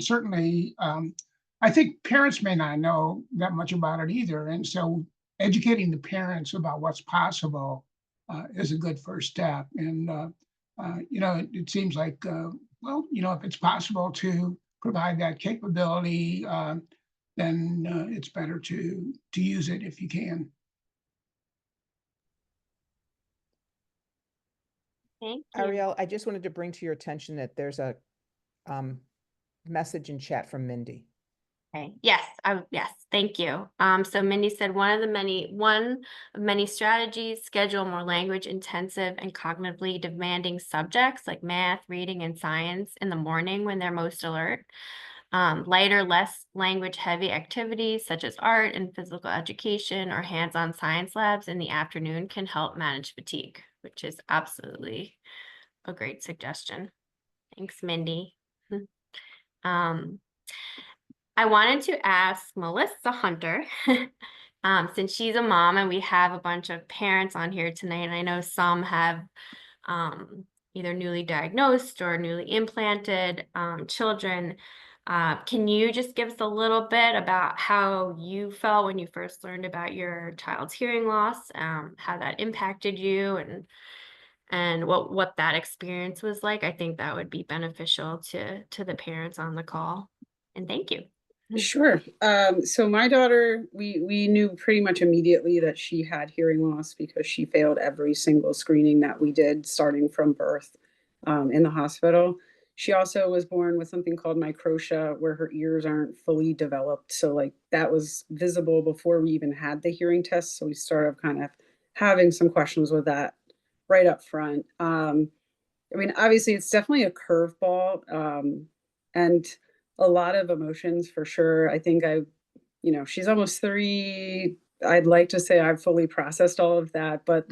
certainly, I think parents may not know that much about it either. And so educating the parents about what's possible is a good first step. And, it seems like, if it's possible to provide that capability, then it's better to use it if you can. Thank you. Ariel, I just wanted to bring to your attention that there's a message in chat from Mindy. Okay. Yes. Yes. Thank you. So Mindy said one of many strategies, schedule more language intensive and cognitively demanding subjects like math, reading, and science in the morning when they're most alert. Lighter, less language heavy activities such as art and physical education or hands-on science labs in the afternoon can help manage fatigue, which is absolutely a great suggestion. Thanks, Mindy. I wanted to ask Melissa Hunter, since she's a mom and we have a bunch of parents on here tonight, and I know some have either newly diagnosed or newly implanted children. Can you just give us a little bit about how you felt when you first learned about your child's hearing loss, how that impacted you, and what that experience was like? I think that would be beneficial to the parents on the call. And thank you. Sure. So my daughter, we knew pretty much immediately that she had hearing loss because she failed every single screening that we did starting from birth in the hospital. She also was born with something called microtia, where her ears aren't fully developed. So like that was visible before we even had the hearing test. So we started kind of having some questions with that right up front. Obviously it's definitely a curveball and a lot of emotions for sure. I think she's almost 3. I'd like to say I've fully processed all of that, but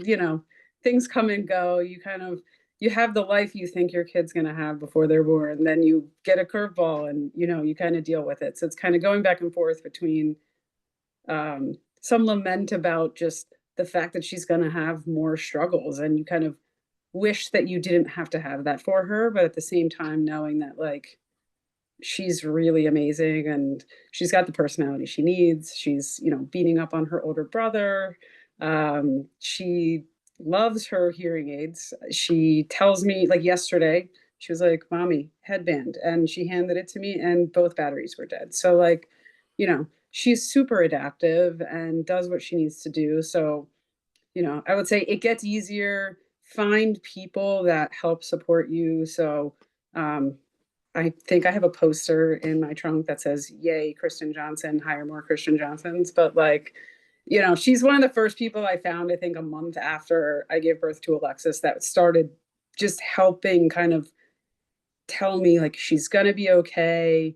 things come and go. You have the life you think your kid's going to have before they're born, and then you get a curveball and you kind of deal with it. So it's kind of going back and forth between some lament about just the fact that she's going to have more struggles, and you kind of wish that you didn't have to have that for her, but at the same time knowing that like she's really amazing and she's got the personality she needs. She's beating up on her older brother. She loves her hearing aids. She tells me, like yesterday, she was like, "Mommy, headband," and she handed it to me and both batteries were dead. So like, she's super adaptive and does what she needs to do. So, I would say it gets easier. Find people that help support you. So I think I have a poster in my trunk that says, "Yay, Kristen Johnson, hire more Kristen Johnsons." But like, she's one of the first people I found, I think a month after I gave birth to Alexis, that started just helping kind of tell me like, she's going to be okay.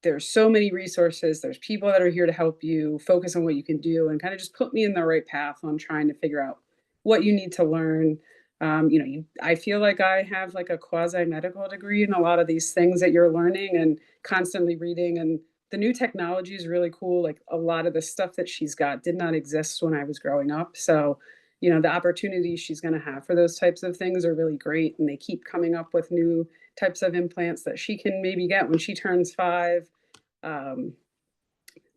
There's so many resources. There's people that are here to help you focus on what you can do, and kind of just put me in the right path on trying to figure out what you need to learn. I feel like I have like a quasi medical degree in a lot of these things that you're learning and constantly reading, and the new technology is really cool. Like a lot of the stuff that she's got did not exist when I was growing up. So, the opportunities she's going to have for those types of things are really great. And they keep coming up with new types of implants that she can maybe get when she turns 5.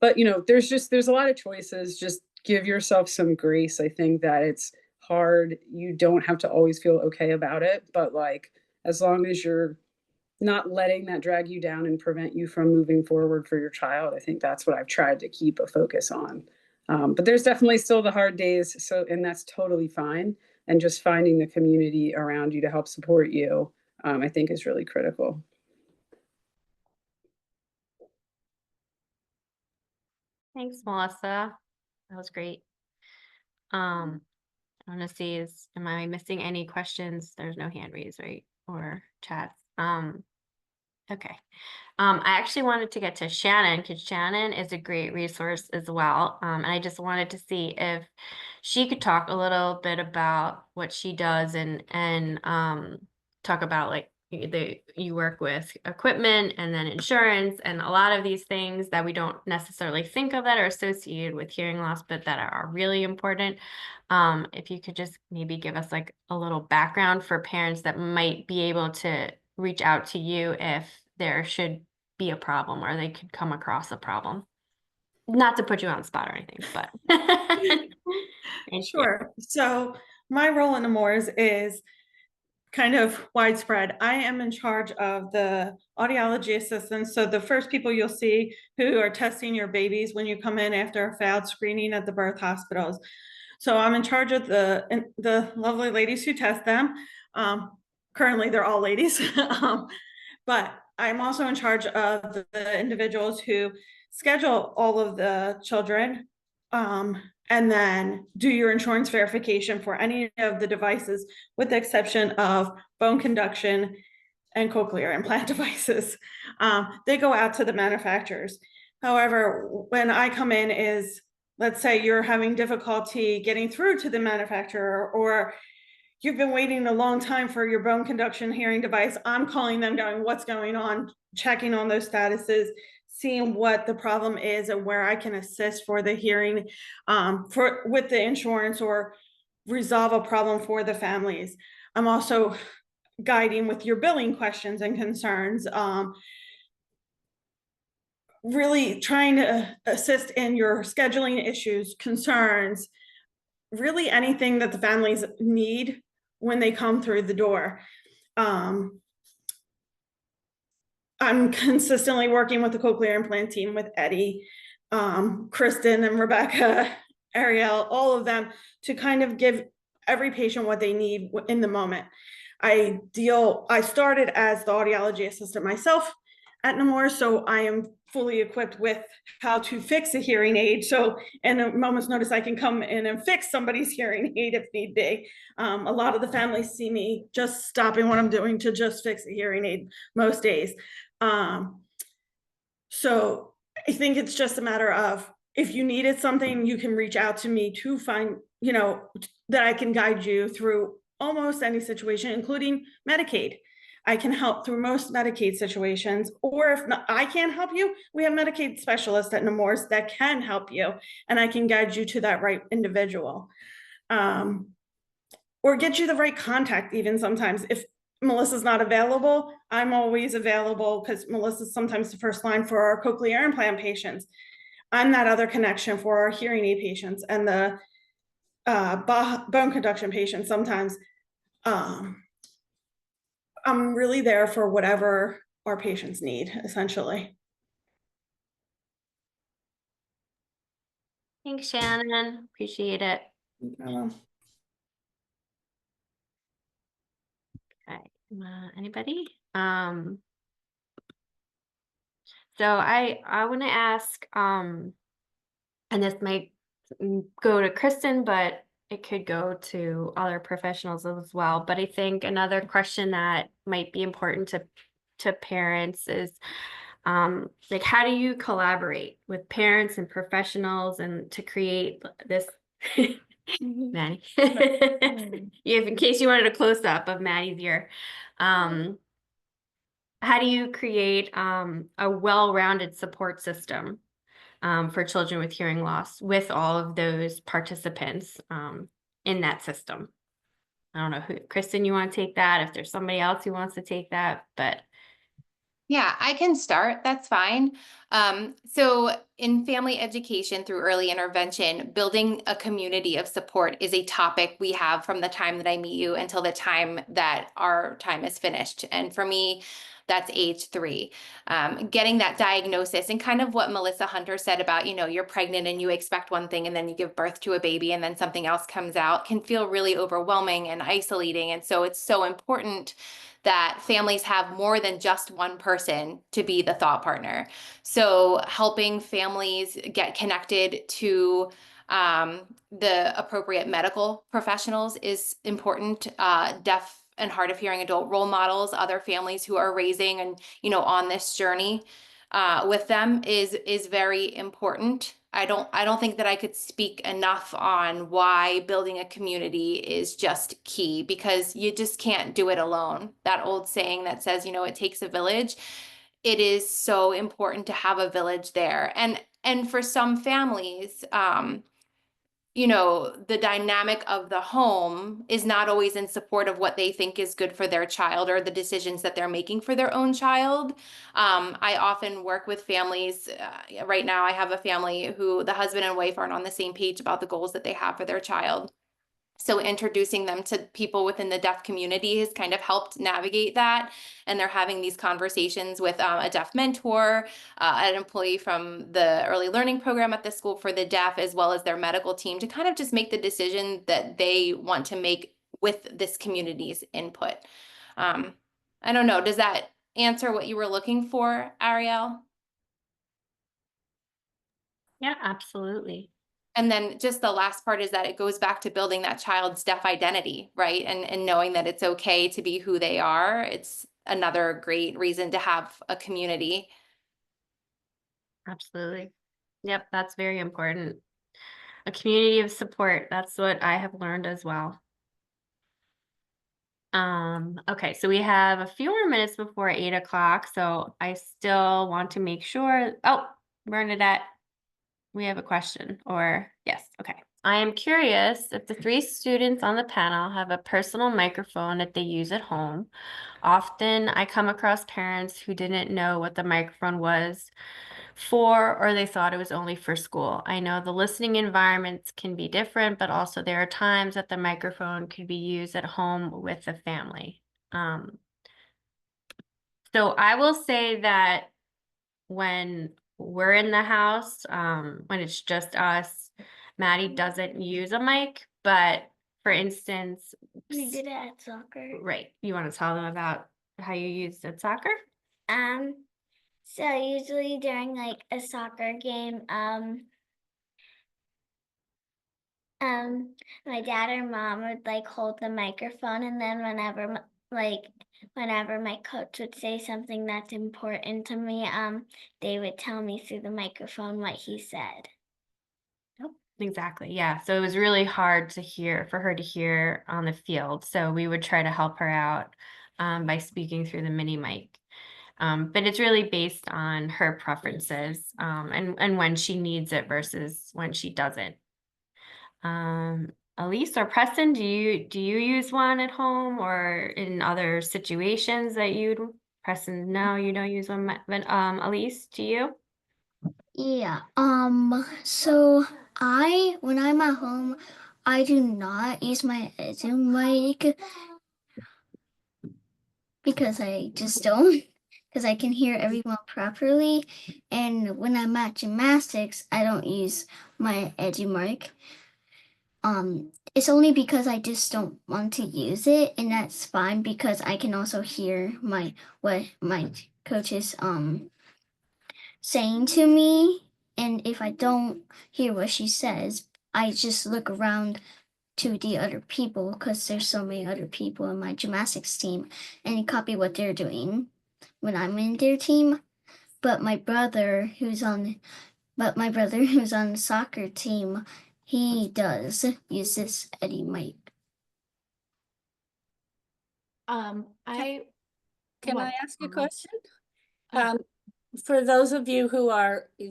But, there's a lot of choices. Just give yourself some grace. I think that it's hard. You don't have to always feel okay about it. But like, as long as you're not letting that drag you down and prevent you from moving forward for your child, I think that's what I've tried to keep a focus on. But there's definitely still the hard days. And that's totally fine. And just finding the community around you to help support you, I think is really critical. Thanks, Melissa. That was great. I want to see am I missing any questions? There's no hand raised, right? Or chats. Okay. I actually wanted to get to Shannon because Shannon is a great resource as well. And I just wanted to see if she could talk a little bit about what she does and talk about like you work with equipment and then insurance and a lot of these things that we don't necessarily think of that are associated with hearing loss, but that are really important. If you could just maybe give us like a little background for parents that might be able to reach out to you if there should be a problem or they could come across a problem. Not to put you on the spot or anything, but Sure. So my role in Nemours is kind of widespread. I am in charge of the audiology assistants. So the first people you'll see who are testing your babies when you come in after a failed screening at the birth hospitals. So I'm in charge of the lovely ladies who test them. Currently, they're all ladies. But I'm also in charge of the individuals who schedule all of the children and then do your insurance verification for any of the devices, with the exception of bone conduction and cochlear implant devices. They go out to the manufacturers. However, when I come in let's say you're having difficulty getting through to the manufacturer, or you've been waiting a long time for your bone conduction hearing device, I'm calling them going, what's going on, checking on those statuses, seeing what the problem is and where I can assist for the hearing with the insurance or resolve a problem for the families. I'm also guiding with your billing questions and concerns, really trying to assist in your scheduling issues, concerns, really anything that the families need when they come through the door. I'm consistently working with the cochlear implant team, with Eddie, Kristen and Rebecca, Ariel, all of them, to kind of give every patient what they need in the moment. I started as the audiology assistant myself at Nemours, so I am fully equipped with how to fix a hearing aid. So in a moment's notice, I can come in and fix somebody's hearing aid if need be. A lot of the families see me just stopping what I'm doing to just fix a hearing aid most days. So I think it's just a matter of, if you needed something, you can reach out to me to find, that I can guide you through almost any situation, including Medicaid. I can help through most Medicaid situations, or if not, I can't help you, we have Medicaid specialists at Nemours that can help you, and I can guide you to that right individual. Or get you the right contact even sometimes. If Melissa's not available, I'm always available, because Melissa's sometimes the first line for our cochlear implant patients. I'm that other connection for our hearing aid patients and the bone conduction patients sometimes. I'm really there for whatever our patients need, essentially. Thanks, Shannon. Appreciate it. Okay. Anybody? So I want to ask, and this might go to Kristen, but it could go to other professionals as well. But I think another question that might be important to parents is, like, how do you collaborate with parents and professionals and to create this? Maddie, in case you wanted a close up of Maddie's ear. How do you create a well-rounded support system for children with hearing loss with all of those participants? in that system. I don't know who, Kristen, you want to take that? If there's somebody else who wants to take that, but Yeah, I can start. That's fine. So in family education through early intervention, building a community of support is a topic we have from the time that I meet you until the time that our time is finished. And for me, that's age 3. Getting that diagnosis and kind of what Melissa Hunter said about, you're pregnant and you expect one thing and then you give birth to a baby and then something else comes out can feel really overwhelming and isolating. And so it's so important that families have more than just one person to be the thought partner. So helping families get connected to the appropriate medical professionals is important. Deaf and hard of hearing adult role models, other families who are raising and, on this journey with them is very important. I don't think that I could speak enough on why building a community is just key, because you just can't do it alone. That old saying that says, it takes a village. It is so important to have a village there. And for some families, the dynamic of the home is not always in support of what they think is good for their child or the decisions that they're making for their own child. I often work with families. Right now, I have a family who the husband and wife aren't on the same page about the goals that they have for their child. So introducing them to people within the deaf community has kind of helped navigate that. And they're having these conversations with a deaf mentor, an employee from the early learning program at the school for the deaf, as well as their medical team, to kind of just make the decision that they want to make with this community's input. I don't know, does that answer what you were looking for, Ariel? yeah, absolutely. And then just the last part is that it goes back to building that child's deaf identity, right? And knowing that it's okay to be who they are. It's another great reason to have a community. Absolutely. Yep, that's very important. A community of support. That's what I have learned as well. Okay, so we have a few more minutes before 8 o'clock, so I still want to make sure. Oh, Bernadette, we have a question, or yes, okay. I am curious if the 3 students on the panel have a personal microphone that they use at home. Often I come across parents who didn't know what the microphone was for, or they thought it was only for school. I know the listening environments can be different, but also there are times that the microphone could be used at home with the family. So I will say that when we're in the house, when it's just us, Maddie doesn't use a mic, but for instance, We did it at soccer. right, you want to tell them about how you used it at soccer? So usually during like a soccer game, my dad or mom would like hold the microphone, and then whenever my coach would say something that's important to me, they would tell me through the microphone what he said. Exactly. Yeah. So it was really hard for her to hear on the field. So we would try to help her out by speaking through the mini mic. But it's really based on her preferences and when she needs it versus when she doesn't. Elise or Preston, do you use one at home or in other situations that you'd Preston? No, you don't use one. But Elise, do you? Yeah. So when I'm at home, I do not use my Zoom mic because I just don't, because I can hear everyone properly. And when I'm at gymnastics, I don't use my Edu mic. It's only because I just don't want to use it, and that's fine because I can also hear what my coach is saying to me. And if I don't hear what she says, I just look around to the other people because there's so many other people in my gymnastics team and copy what they're doing when I'm in their team. But my brother who's on the soccer team, he does use this Eddie mic. Can I Well, ask a question? For those of you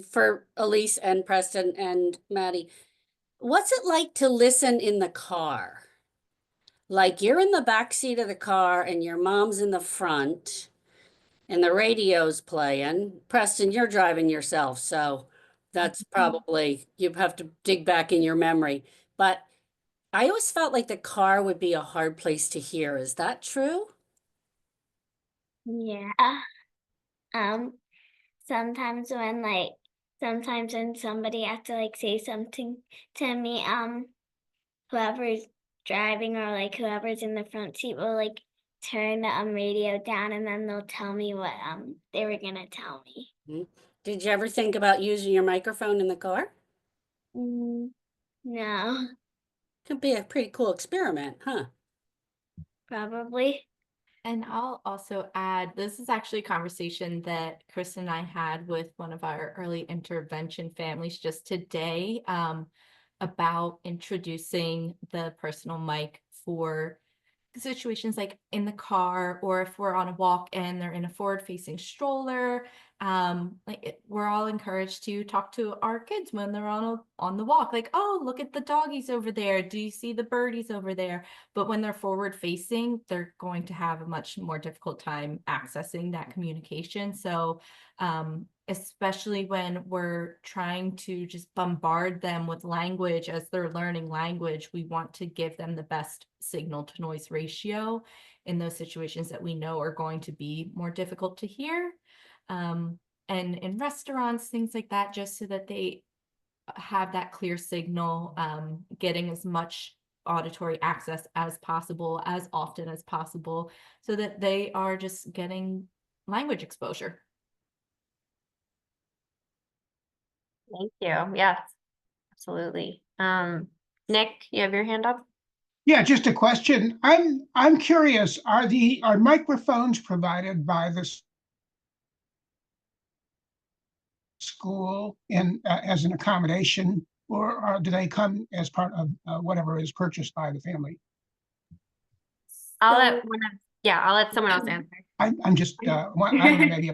for Elise and Preston and Maddie, what's it like to listen in the car? Like you're in the back seat of the car and your mom's in the front and the radio's playing. Preston, you're driving yourself, so that's probably, you have to dig back in your memory. But I always felt like the car would be a hard place to hear. Is that true? Yeah. Sometimes when somebody has to like say something to me, whoever's driving or like whoever's in the front seat will like turn the radio down and then they'll tell me what they were gonna tell me. Mhm. Did you ever think about using your microphone in the car? No, Could be a pretty cool experiment, huh? probably. And I'll also add, this is actually a conversation that Chris and I had with one of our early intervention families just today, about introducing the personal mic for situations like in the car, or if we're on a walk and they're in a forward-facing stroller. We're all encouraged to talk to our kids when they're on the walk, like, oh, look at the doggies over there, do you see the birdies over there? But when they're forward facing, they're going to have a much more difficult time accessing that communication. So especially when we're trying to just bombard them with language as they're learning language, we want to give them the best signal to noise ratio in those situations that we know are going to be more difficult to hear. And in restaurants, things like that, just so that they have that clear signal, getting as much auditory access as possible, as often as possible, so that they are just getting language exposure. Thank you. Yes, absolutely. Nick, you have your hand up? Yeah, just a question. I'm curious, are microphones provided by the school as an accommodation, or do they come as part of whatever is purchased by the family? I'll let someone else answer. I'm just I don't know, maybe.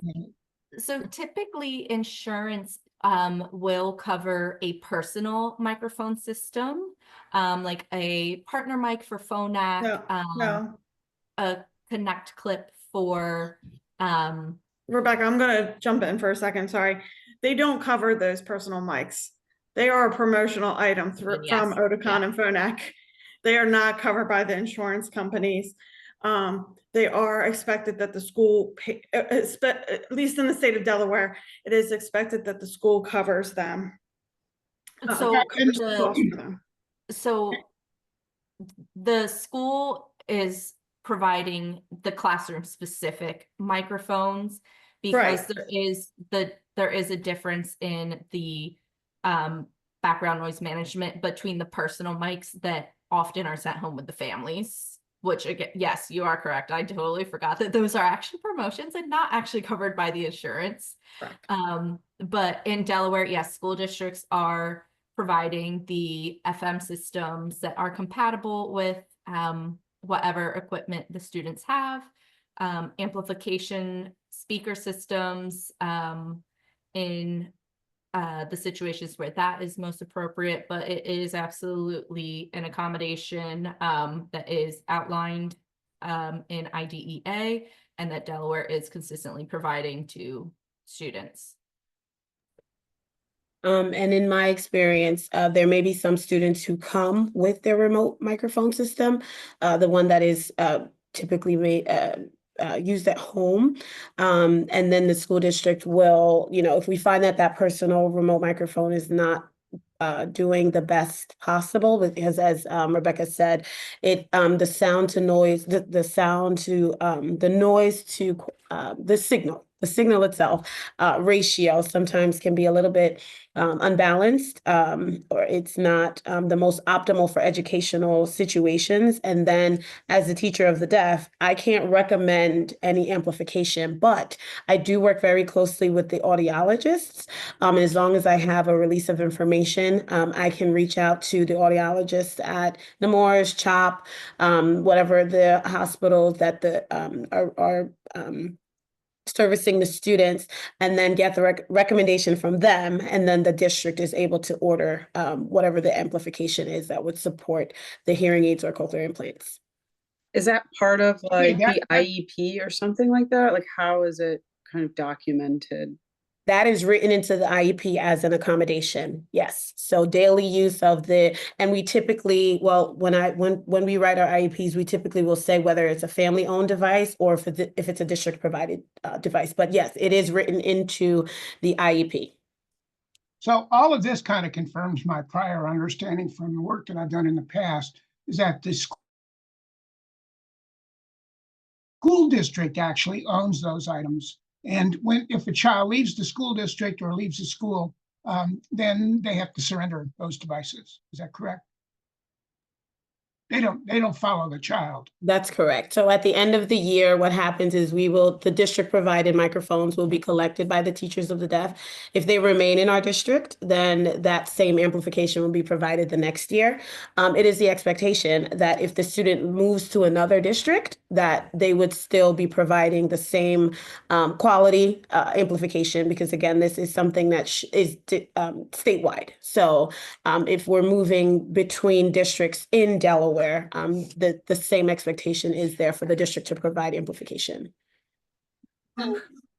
So typically insurance will cover a personal microphone system, like a partner mic for Phonak, No. a Connect clip for Rebecca, I'm gonna jump in for a second, sorry. They don't cover those personal mics. They are a promotional item from Oticon and Phonak. They are not covered by the insurance companies. They are expected that the school pay, at least in the state of Delaware, it is expected that the school covers them. So the school is providing the classroom specific microphones, because there is a difference in the background noise management between the personal mics that often are sent home with the families, which again, yes, you are correct. I totally forgot that those are actually promotions and not actually covered by the insurance. But in Delaware, yes, school districts are providing the FM systems that are compatible with whatever equipment the students have, amplification speaker systems in the situations where that is most appropriate, but it is absolutely an accommodation that is outlined in IDEA and that Delaware is consistently providing to students. And in my experience, there may be some students who come with their remote microphone system, the one that is typically made used at home. And then the school district will, if we find that that personal remote microphone is not doing the best possible, because as Rebecca said, the sound to noise, the sound to the noise to the signal itself ratio sometimes can be a little bit unbalanced, or it's not the most optimal for educational situations. And then as the teacher of the deaf, I can't recommend any amplification, but I do work very closely with the audiologists. And as long as I have a release of information, I can reach out to the audiologists at Nemours, CHOP, whatever the hospitals that are servicing the students, and then get the recommendation from them, and then the district is able to order whatever the amplification is that would support the hearing aids or cochlear implants. Is that part of like that- the IEP or something like that? Like, how is it kind of documented? That is written into the IEP as an accommodation, yes. So daily use of and we typically, well, when we write our IEPs, we typically will say whether it's a family-owned device or if it's a district-provided device. But yes, it is written into the IEP. So all of this kind of confirms my prior understanding from the work that I've done in the past, is that the school district actually owns those items. And if a child leaves the school district or leaves the school, then they have to surrender those devices. Is that correct? They don't follow the child. That's correct. So at the end of the year, what happens is the district provided microphones will be collected by the teachers of the deaf. If they remain in our district, then that same amplification will be provided the next year. It is the expectation that if the student moves to another district, that they would still be providing the same quality amplification, because again, this is something that is statewide. So if we're moving between districts in Delaware, the same expectation is there for the district to provide amplification.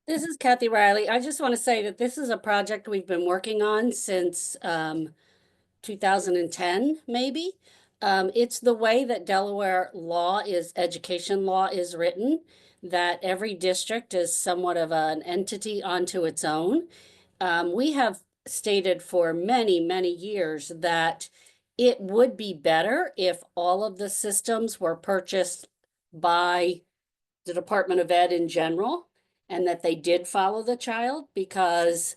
This is Kathy Riley. I just want to say that this is a project we've been working on since 2010, maybe. It's the way that Delaware education law is written, that every district is somewhat of an entity onto its own. We have stated for many, many years that it would be better if all of the systems were purchased by the Department of Ed in general, and that they did follow the child, because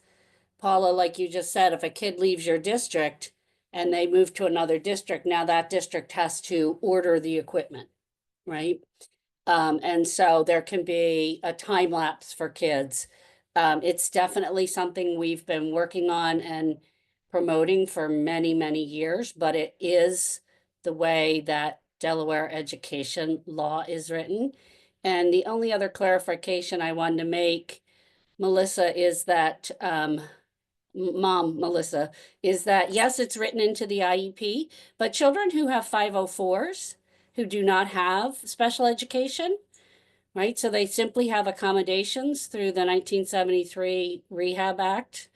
Paula, like you just said, if a kid leaves your district and they move to another district, now that district has to order the equipment, right? And so there can be a time lapse for kids. It's definitely something we've been working on and promoting for many, many years, but it is the way that Delaware education law is written. And the only other clarification I wanted to make, Melissa, is that, Melissa, is that yes, it's written into the IEP, but children who have 504s who do not have special education, right? So they simply have accommodations through the 1973 Rehab Act,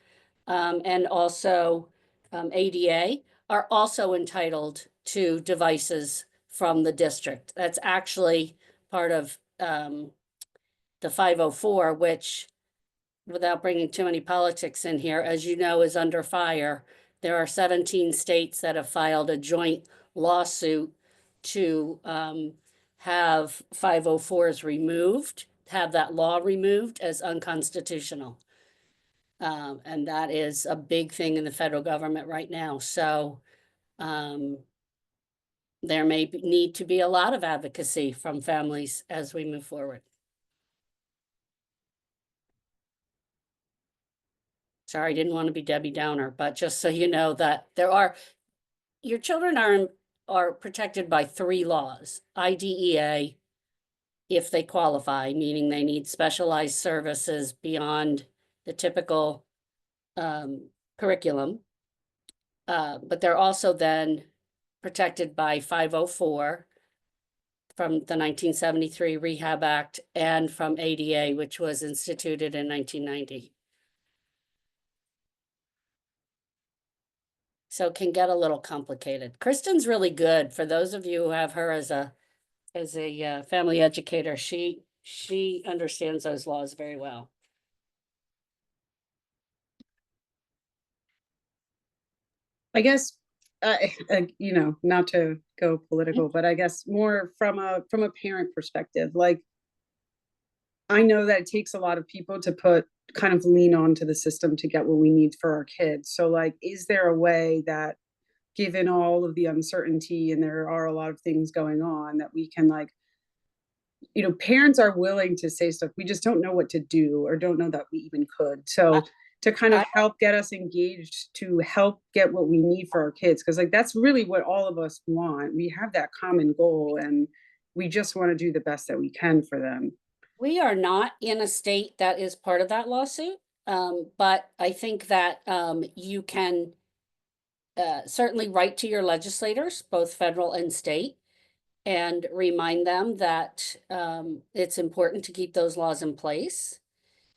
and also ADA, are also entitled to devices from the district. That's actually part of the 504, which, without bringing too many politics in here, as you know, is under fire. There are 17 states that have filed a joint lawsuit to have 504s removed, have that law removed as unconstitutional. And that is a big thing in the federal government right now. So there may need to be a lot of advocacy from families as we move forward. Sorry, I didn't want to be Debbie Downer, but just so you know that your children are protected by 3 laws: IDEA, if they qualify, meaning they need specialized services beyond the typical curriculum. But they're also then protected by 504 from the 1973 Rehab Act and from ADA, which was instituted in 1990. So it can get a little complicated. Kristen's really good. For those of you who have her as a family educator, she understands those laws very well. I guess, you know, not to go political, but I guess more from a parent perspective, like, I know that it takes a lot of people to kind of lean onto the system to get what we need for our kids. So like, is there a way that, given all of the uncertainty and there are a lot of things going on, that we can, like, you know, parents are willing to say stuff, we just don't know what to do or don't know that we even could. So to kind of help get us engaged, to help get what we need for our kids, because like that's really what all of us want. We have that common goal and we just want to do the best that we can for them. We are not in a state that is part of that lawsuit, but I think that you can certainly write to your legislators, both federal and state, and remind them that it's important to keep those laws in place,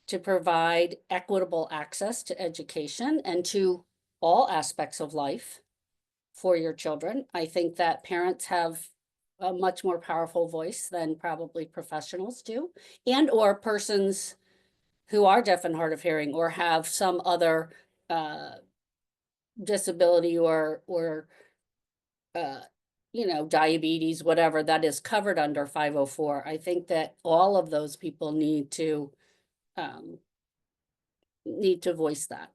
to provide equitable access to education and to all aspects of life for your children. I think that parents have a much more powerful voice than probably professionals do, and or persons who are deaf and hard of hearing or have some other disability or diabetes, whatever that is covered under 504. I think that all of those people need to voice that.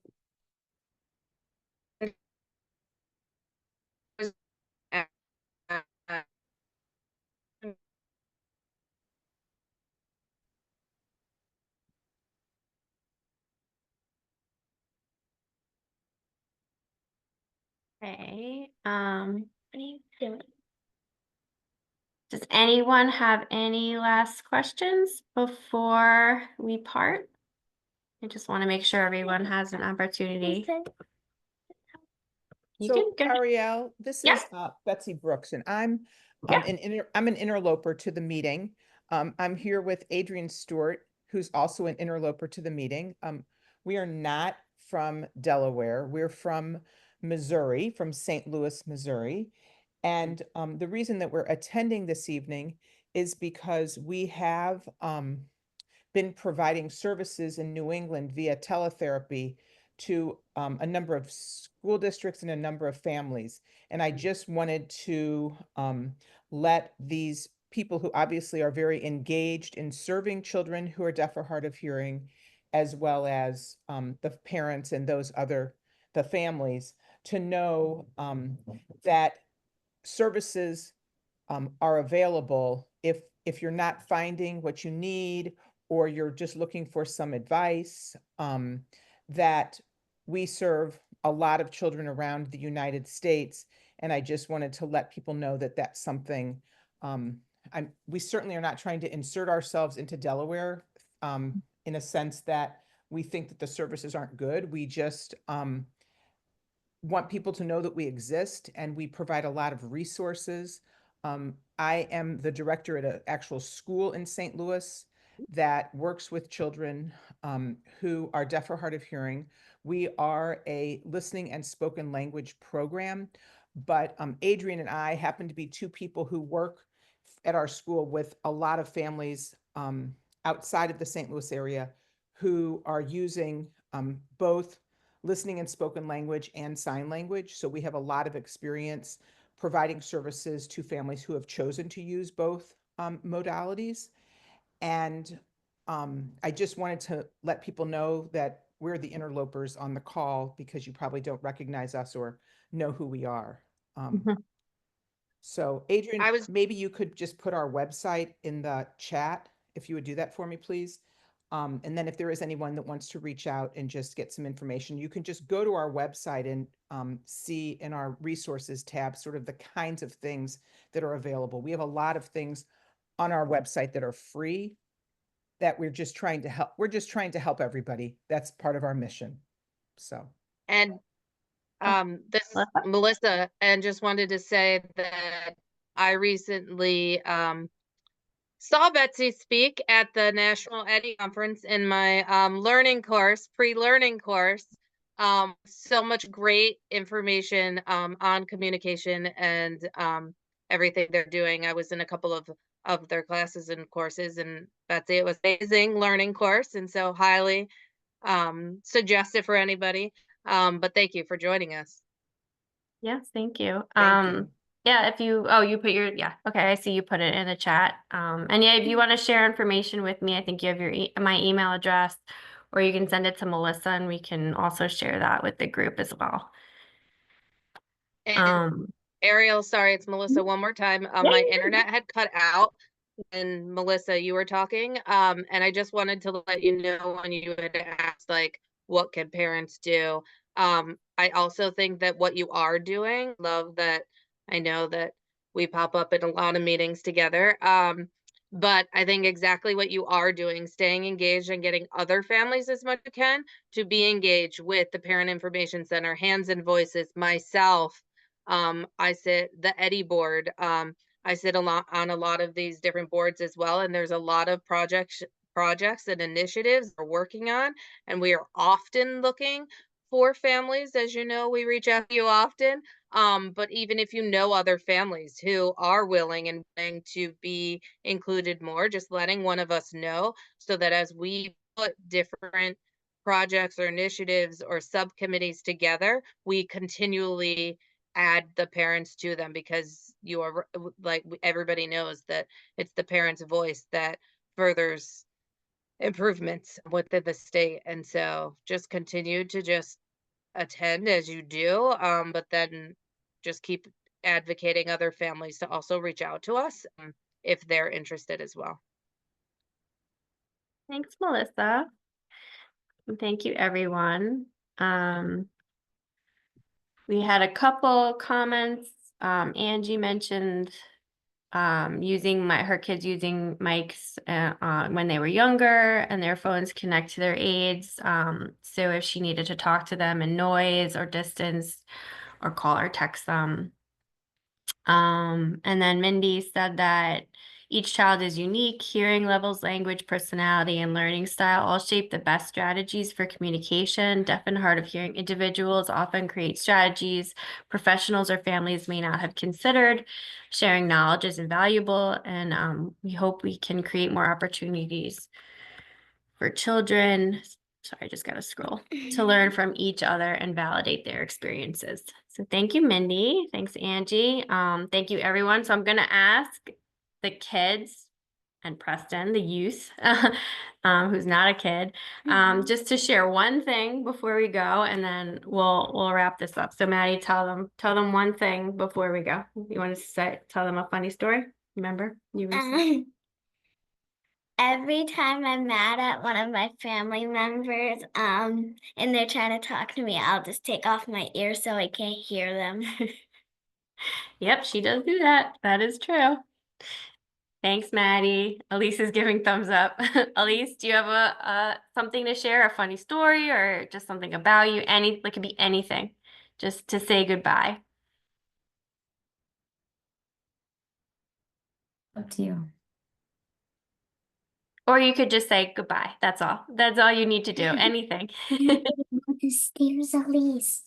Okay, what are you doing? Does anyone have any last questions before we part? I just want to make sure everyone has an opportunity. You So can go. Ariel, this Yeah. is Betsy Brooks, and I'm Yeah. I'm an interloper to the meeting. I'm here with Adrian Stewart, who's also an interloper to the meeting. We are not from Delaware. We're from Missouri, from St. Louis, Missouri. And the reason that we're attending this evening is because we have been providing services in New England via teletherapy to a number of school districts and a number of families. And I just wanted to let these people who obviously are very engaged in serving children who are deaf or hard of hearing, as well as the parents and the families, to know that services are available if you're not finding what you need, or you're just looking for some advice, that we serve a lot of children around the United States. And I just wanted to let people know that that's something, we certainly are not trying to insert ourselves into Delaware in a sense that we think that the services aren't good. We just want people to know that we exist, and we provide a lot of resources. I am the director at an actual school in St. Louis that works with children who are deaf or hard of hearing. We are a listening and spoken language program, but Adrian and I happen to be two people who work at our school with a lot of families outside of the St. Louis area who are using both listening and spoken language and sign language. So we have a lot of experience providing services to families who have chosen to use both modalities. And I just wanted to let people know that we're the interlopers on the call, because you probably don't recognize us or know who we are. So Adrian, maybe you could just put our website in the chat, if you would do that for me, please. And then if there is anyone that wants to reach out and just get some information, you can just go to our website and see in our resources tab sort of the kinds of things that are available. We have a lot of things on our website that are free that we're just trying to help. We're just trying to help everybody. That's part of our mission. So. And this is Melissa, and just wanted to say that I recently saw Betsy speak at the National EDDI Conference in my learning course, pre-learning course. So much great information on communication and everything they're doing. I was in a couple of their classes and courses, and Betsy, it was amazing learning course, and so highly suggest it for anybody. But thank you for joining us. Yes, thank you. Thank you. Yeah, if you, you put your, okay, I see you put it in the chat. And yeah, if you want to share information with me, I think you have my email address, or you can send it to Melissa, and we can also share that with the group as well. And Ariel, sorry, it's Melissa one more time. My internet had cut out when Melissa, you were talking. And I just wanted to let you know, when you had asked, like, what can parents do? I also think that what you are doing, love that. I know that we pop up in a lot of meetings together. But I think exactly what you are doing, staying engaged and getting other families as much as you can to be engaged with the Parent Information Center, Hands and Voices, myself. I sit the Eddie board. I sit a lot on a lot of these different boards as well, and there's a lot of projects and initiatives we're working on, and we are often looking for families. As you know, we reach out to you often. But even if you know other families who are willing and willing to be included more, just letting one of us know so that as we put different projects or initiatives or subcommittees together, we continually add the parents to them, because you are everybody knows that it's the parents' voice that furthers improvements within the state. And so just continue to just attend as you do, but then just keep advocating other families to also reach out to us, if they're interested as well. Thanks, Melissa. And thank you, everyone. We had a couple comments. Angie mentioned using her kids using mics when they were younger and their phones connect to their aids. So if she needed to talk to them in noise or distance or call or text them. And then Mindy said that each child is unique. Hearing levels, language, personality, and learning style all shape the best strategies for communication. Deaf and hard of hearing individuals often create strategies professionals or families may not have considered. Sharing knowledge is invaluable, and we hope we can create more opportunities for children. Sorry, I just got to scroll to learn from each other and validate their experiences. So thank you, Mindy. Thanks, Angie. Thank you, everyone. So I'm going to ask the kids and Preston, the youth, who's not a kid, just to share one thing before we go, and then we'll wrap this up. So Maddie, tell them one thing before we go. You want to tell them a funny story? Remember you were Every time I'm mad at one of my family members, and they're trying to talk to me, I'll just take off my ears so I can't hear them. Yep, she does do that. That is true. Thanks, Maddie. Elise is giving thumbs up. Elise, do you have a something to share, a funny story, or just something about you? It could be anything, just to say goodbye. Up to you. Or you could just say goodbye. That's all. That's all you need to do. Anything. There's Elise.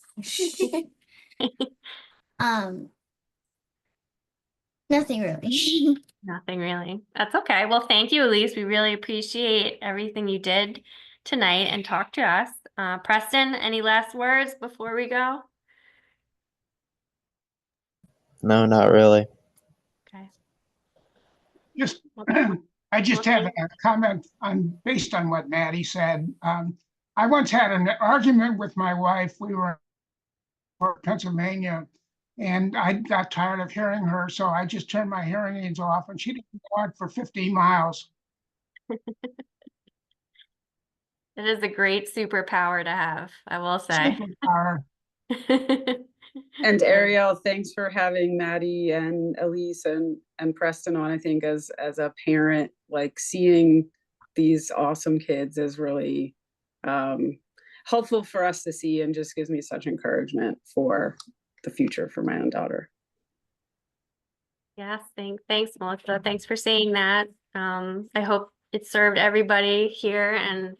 Nothing really. Nothing really. That's okay. Well, thank you, Elise. We really appreciate everything you did tonight and talk to us. Preston, any last words before we go? No, not really. Okay. Just, I just have a comment based on what Maddie said. I once had an argument with my wife. We were in Pennsylvania, and I got tired of hearing her, so I just turned my hearing aids off, and she didn't go on for 15 miles. It is a great superpower to have, I will say. Superpower. And Ariel, thanks for having Maddie and Elise and Preston on. I think as a parent, like seeing these awesome kids is really helpful for us to see, and just gives me such encouragement for the future for my own daughter. Yes, thanks, Melissa. Thanks for saying that. I hope it served everybody here, and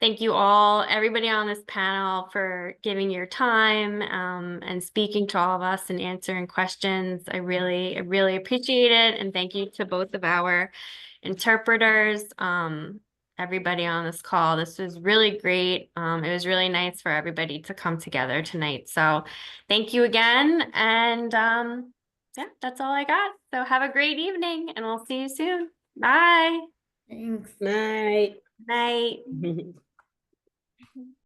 thank you all, everybody on this panel, for giving your time and speaking to all of us and answering questions. I really appreciate it, and thank you to both of our interpreters, everybody on this call. This was really great. It was really nice for everybody to come together tonight. So thank you again, and yeah, that's all I got. So have a great evening, and we'll see you soon. Bye. Thanks. Night. Night.